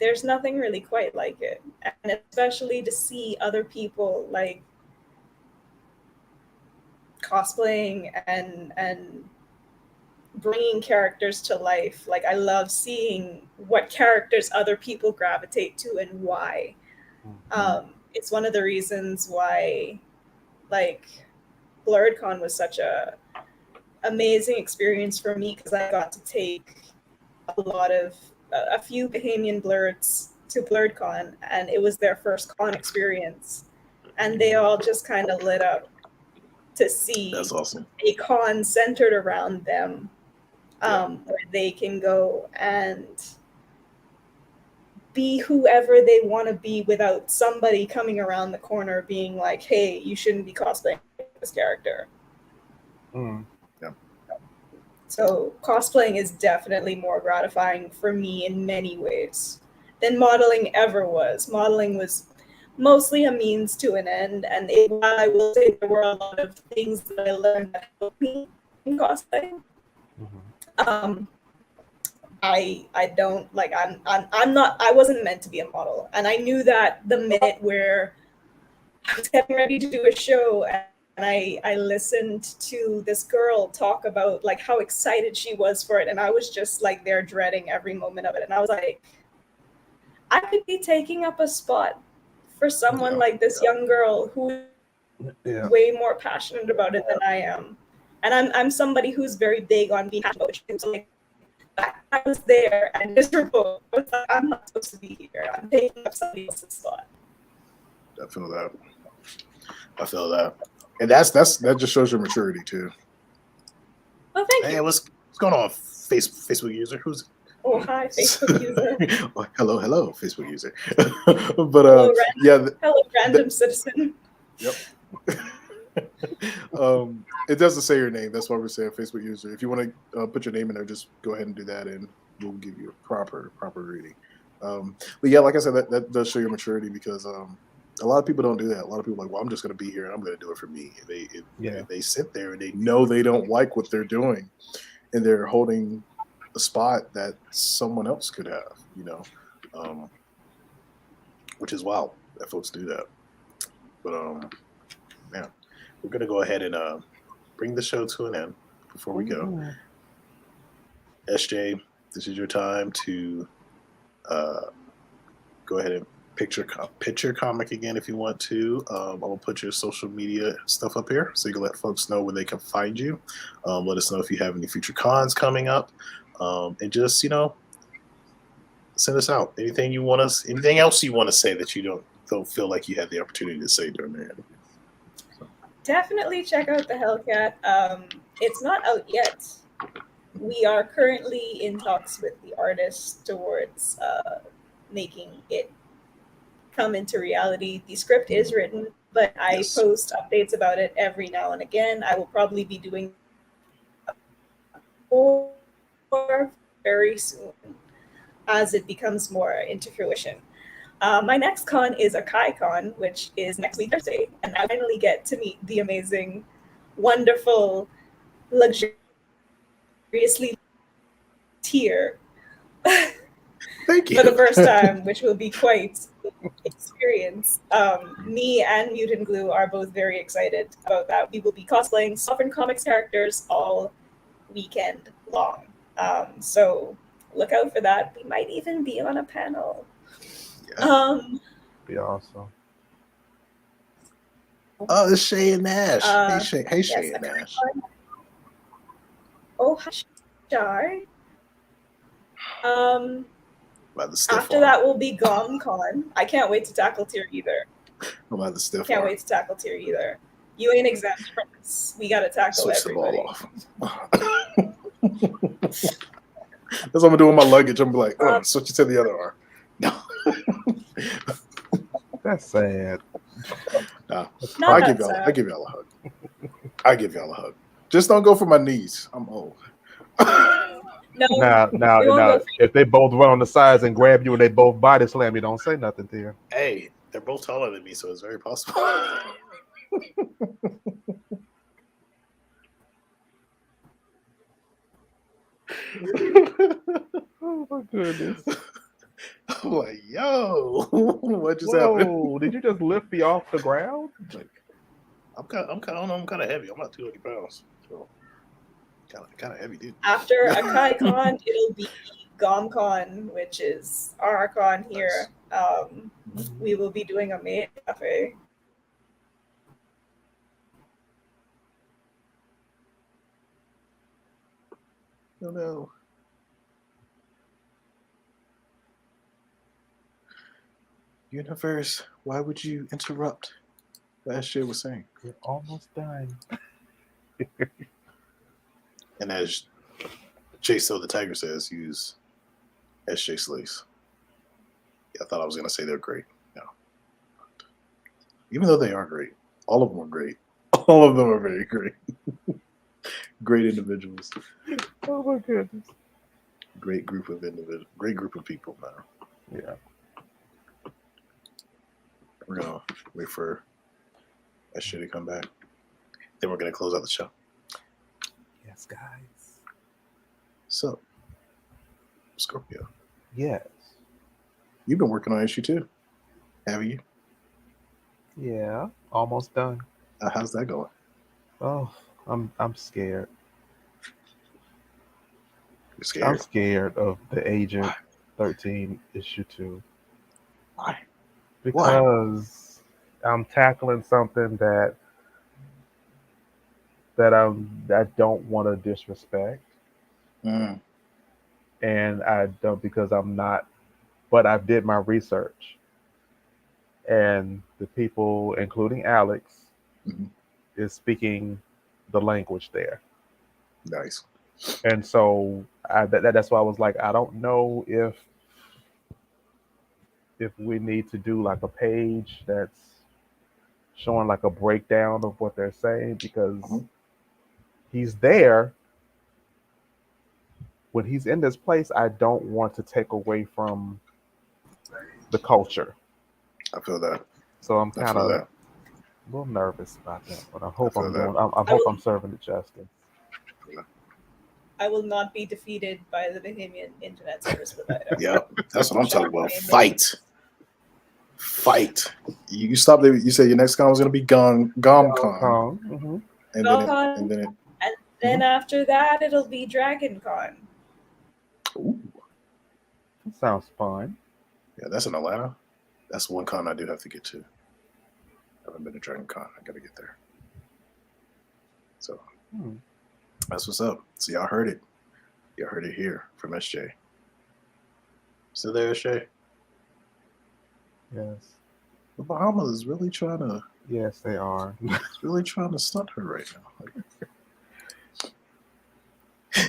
there's nothing really quite like it, and especially to see other people like cosplaying and bringing characters to life. Like, I love seeing what characters other people gravitate to and why. It's one of the reasons why, like, BlurredCon was such a amazing experience for me, because I got to take a few Bahamian blurreds to BlurredCon, and it was their first con experience, and they all just kind of lit up to see That's awesome. a con centered around them, where they can go and be whoever they want to be without somebody coming around the corner being like, hey, you shouldn't be cosplaying this character. Yeah. So cosplaying is definitely more gratifying for me in many ways than modeling ever was. Modeling was mostly a means to an end, and while I will say there were a lot of things that I learned that helped me in cosplaying, I don't like I'm not I wasn't meant to be a model, and I knew that the minute where I was getting ready to do a show, and I listened to this girl talk about like how excited she was for it, and I was just like there dreading every moment of it, and I was like, I could be taking up a spot for someone like this young girl who is way more passionate about it than I am, and I'm somebody who's very big on being passionate about it. So like, I was there and miserable. I was like, I'm not supposed to be here. I'm taking up somebody else's spot. I feel that. And that just shows your maturity too. Oh, thank you. Hey, what's going on, Facebook user? Who's Oh, hi, Facebook user. Oh, hello, Facebook user. But hello, random citizen. Yep. It doesn't say your name. That's why we're saying Facebook user. If you want to put your name in there, just go ahead and do that, and we'll give you a proper reading. But yeah, like I said, that does show your maturity, because a lot of people don't do that. A lot of people are like, well, I'm just going to be here and I'm going to do it for me. And they sit there and they know they don't like what they're doing, and they're holding a spot that someone else could have, which is wild that folks do that. But yeah, we're going to go ahead and bring the show to an end before we go. SJ, this is your time to go ahead and pitch your comic again if you want to. I'm going to put your social media stuff up here so you can let folks know where they can find you. Let us know if you have any future cons coming up. And just, send us out. Anything else you want to say that you don't feel like you had the opportunity to say during the interview. Definitely check out the Hellcat. It's not out yet. We are currently in talks with the artist towards making it come into reality. The script is written, but I post updates about it every now and again. I will probably be doing more very soon as it becomes more into fruition. My next con is a KaiCon, which is next week Thursday, and I finally get to meet the amazing, wonderful, luxuriously tier Thank you. for the first time, which will be quite an experience. Me and Mutant Glue are both very excited about that. We will be cosplaying Sovereign Comics characters all weekend long. So look out for that. We might even be on a panel. Be awesome. Oh, it's Shay and Nash. Hey, Shay and Nash. Oh, hi, Shay. After that will be GomCon. I can't wait to tackle tier either. I'm at the stiff. Can't wait to tackle tier either. You ain't exempt from this. We gotta tackle Switch everybody. the ball off. That's what I'm gonna do with my luggage. I'm like, switch it to the other arm. No. That's sad. Nah, I give y'all a hug. I give y'all a hug. Just don't go for my knees. I'm old. No, Now, we won't go for if they both run on the sides and grab you and they both body slam you, don't say nothing to you. Hey, they're both taller than me, so it's very possible. Oh my goodness! I'm like, yo, what just happened? Whoa! Did you just lift me off the ground? Like, I'm kind of heavy. I'm not 200 pounds, so kind of heavy, dude. After Akai Con, it'll be GomCon, which is our con here. We will be doing a maid cafe. Oh no. Universe, why would you interrupt what SJ was saying? You're almost done. And as Chase So the Tiger says, use SJSlays. I thought I was going to say they're great. No. Even though they are great, all of them are great. All of them are very great. Great individuals. Oh my goodness! Great group of individuals. Great group of people, man. Yeah. We're going to wait for SJ to come back. Then we're going to close out the show. Yes, guys. So, Scorpio, Yes. you've been working on issue 2, have you? Yeah. Almost done. How's that going? Oh, I'm scared. You're scared? I'm scared of the Agent 13 issue 2 Why? because I'm tackling something that I don't want to disrespect, Mm. and I don't because I'm not. But I did my research, and the people, including Alex, Mhm. is speaking the language there. Nice. And so that's why I was like, I don't know if we need to do like a page that's showing like a breakdown of what they're saying because Mhm. he's there. When he's in this place, I don't want to take away from the culture. I feel that. So I'm I kind feel of that. a little nervous about that, but I hope feel I'm that. doing. I hope I'm serving it justice. I will not be defeated by the Bahamian internet service provider. Yeah, that's what I'm talking about. Fight. You stopped there. You said your next con was going to be GomCon. Mm-hmm. And GomCon. then it. And then after that, it'll be DragonCon. Ooh, That sounds fun. yeah, that's in Atlanta. That's one con I do have to get to. I haven't been to Dragon Con. I got to get there. So that's what's up. So y'all heard it. Y'all heard it here from SJ. Still there, SJ? Yes. The Bahamas is really trying to. Yes, they are. It's really trying to stunt her right now.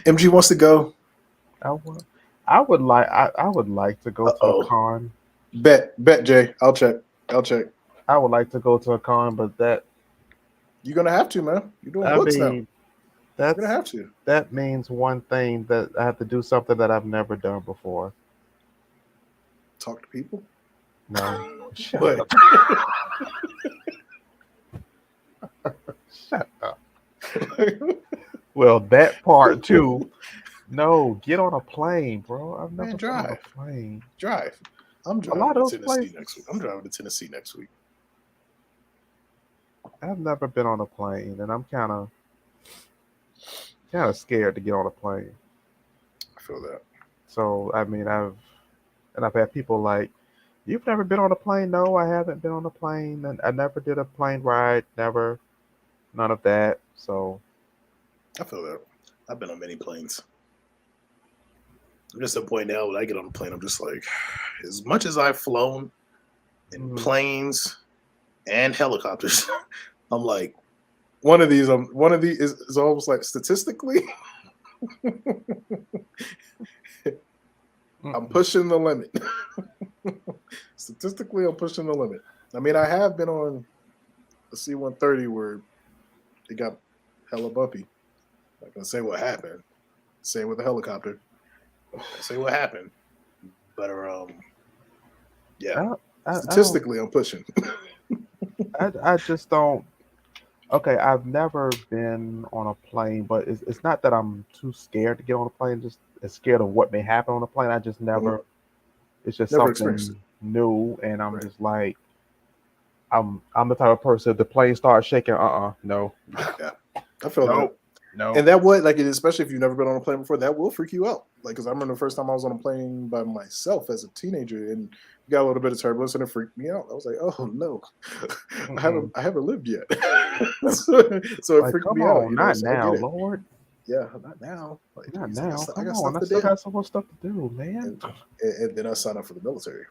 MG wants to go. I would like to go to a con. Bet, Jay. I'll check. I would like to go to a con, but that you're gonna have to, man. You're doing books now. You're gonna have to. That means one thing, that I have to do something that I've never done before. Talk to people? No. Shut What? up. Shut up. Well, that part too. No, get on a plane, bro. I've never been on a plane. Drive. I'm driving to Tennessee next week. I'm driving to Tennessee next week. I've never been on a plane, and I'm kind of scared to get on a plane. I feel that. So I mean, I've had people like, "You've never been on a plane?" No, I haven't been on a plane, and I never did a plane ride. Never, none of that. So I feel that. I've been on many planes. I'm just at a point now when I get on a plane, I'm just like, as much as I've flown in planes and helicopters, I'm like, one of these is almost like statistically, I'm pushing the limit. Statistically, I'm pushing the limit. I mean, I have been on a C-130 where it got hella bumpy. not gonna say what happened. Same with the helicopter. Say what happened. But yeah. Statistically, I'm pushing. I just don't. Okay, I've never been on a plane, but it's not that I'm too scared to get on a plane. Just scared of what may happen on a plane. I just never. It's just Never experienced something new, and I'm just like, I'm the type of person. If the plane starts shaking, no. Yeah, I feel that. No. And that would, like, especially if you've never been on a plane before, that will freak you out. Like, because I remember the first time I was on a plane by myself as a teenager, and got a little bit of turbulence, and it freaked me out. I was like, "Oh no, I haven't lived yet." so it like, freaked come me on, out. You know, not so now, Lord. Yeah, not now. Like, Not geez, now. I got Come stuff on, I to still do. got so much stuff to do, man. And then I signed up for the military.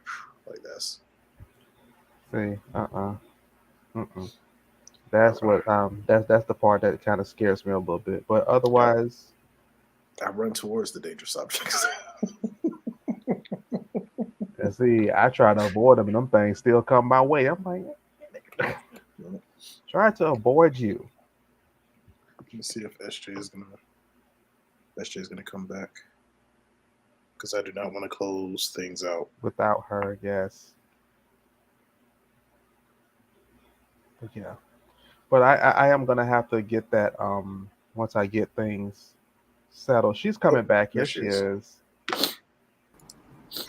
Like that's. See, That's what that's the part that kind of scares me a little bit. But otherwise, I run towards the dangerous objects. and see, I try to avoid them, and them things still come my way. I'm like, try to avoid you. Let me see if SJ is gonna come back, because I do not want to close things out Without her, yes. But yeah. But I am gonna have to get that once I get things settled. She's coming back. Here she is.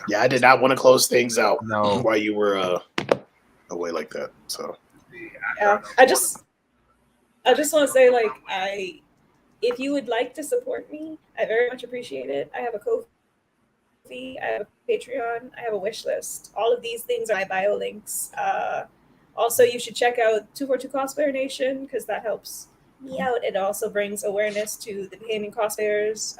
Yeah, I did not want to close things out No. while you were away like that. So yeah, I just want to say, like, if you would like to support me, I very much appreciate it. I have a Ko-fi, I have a Patreon, I have a wish list. All of these things are my bio links. Also, you should check out 242 Cosplayer Nation, because that helps me out. It also brings awareness to the Bahamian cosplayers,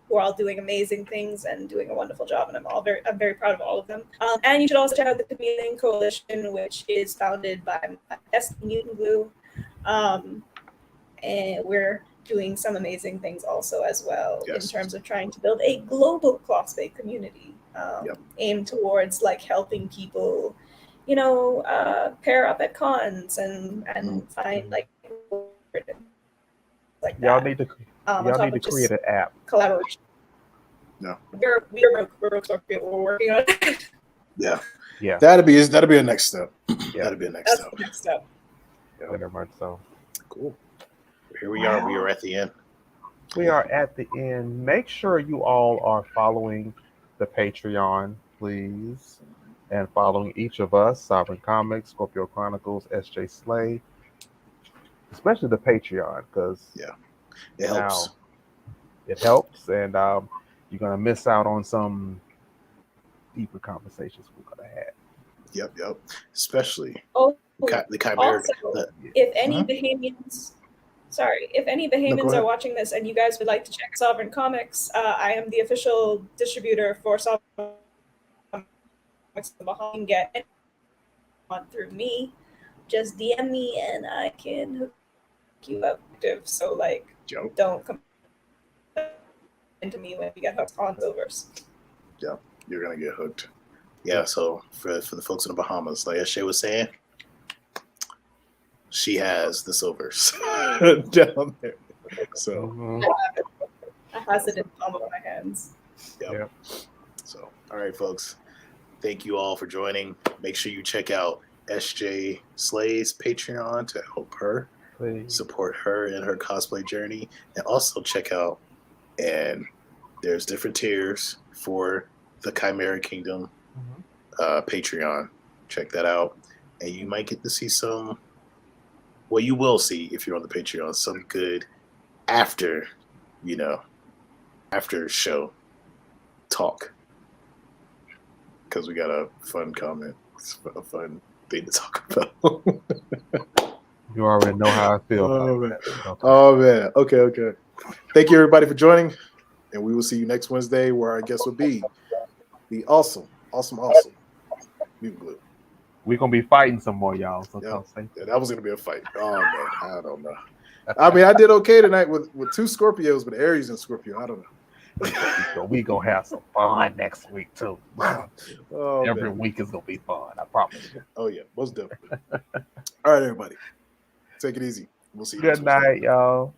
who are all doing amazing things and doing a wonderful job, and I'm very proud of all of them. And you should also check out the Chameleon Coalition, which is founded by S01Ep02. And we're doing some amazing things also as well, in terms of trying to build a global cosplay community, aimed towards like helping people, you know, pair up at cons and find like Y'all that. need to create an app. Collaboration. No, we're Scorpio. We're working on it. Yeah. That'd be a next step. That'd be a next step. The next step. Very much so. Cool. Here we are. We are at the end. We are at the end. Make sure you all are following the Patreon, please, and following each of us: Sovereign Comics, Scorpio Chronicles, SJSlays, especially the Patreon, because it helps. It helps, and you're gonna miss out on some deeper conversations we're gonna have. Yep. Especially the Chimera. Also, if any Bahamians. Sorry, if any Bahamians are watching this and you guys would like to check Sovereign Comics, I am the official distributor for Sovereign Comics in the Bahamas. You can get on through me. Just DM me and I can hook you up. So, like, don't come into me when you get hooked on Silvers. Yeah, you're going to get hooked. Yeah, so for the folks in the Bahamas, like Shay was saying, she has the Silvers down there. So I has it in the palm of my hands. Yep. So, all right, folks. Thank you all for joining. Make sure you check out SJSlays Patreon to help her, support her in her cosplay journey, and also check out, and there's different tiers for the Chimera Kingdom Patreon. Check that out, and you might get to see some. Well, you will see, if you're on the Patreon, some good after show talk, because we got a fun comment, a fun thing to talk about. You already know how I feel. Oh man. Okay. Thank you everybody for joining, and we will see you next Wednesday, where our guest will be the awesome Mutant Glue. We're gonna be fighting some more, y'all. So that was gonna be a fight. Oh man, I don't know. I mean, I did okay tonight with 2 Scorpios, but Aries and Scorpio. I don't know. So we gonna have some fun next week too. Every week is gonna be fun. I promise you. Oh yeah, most definitely. All right, everybody, take it easy. We'll see you. Good night, y'all.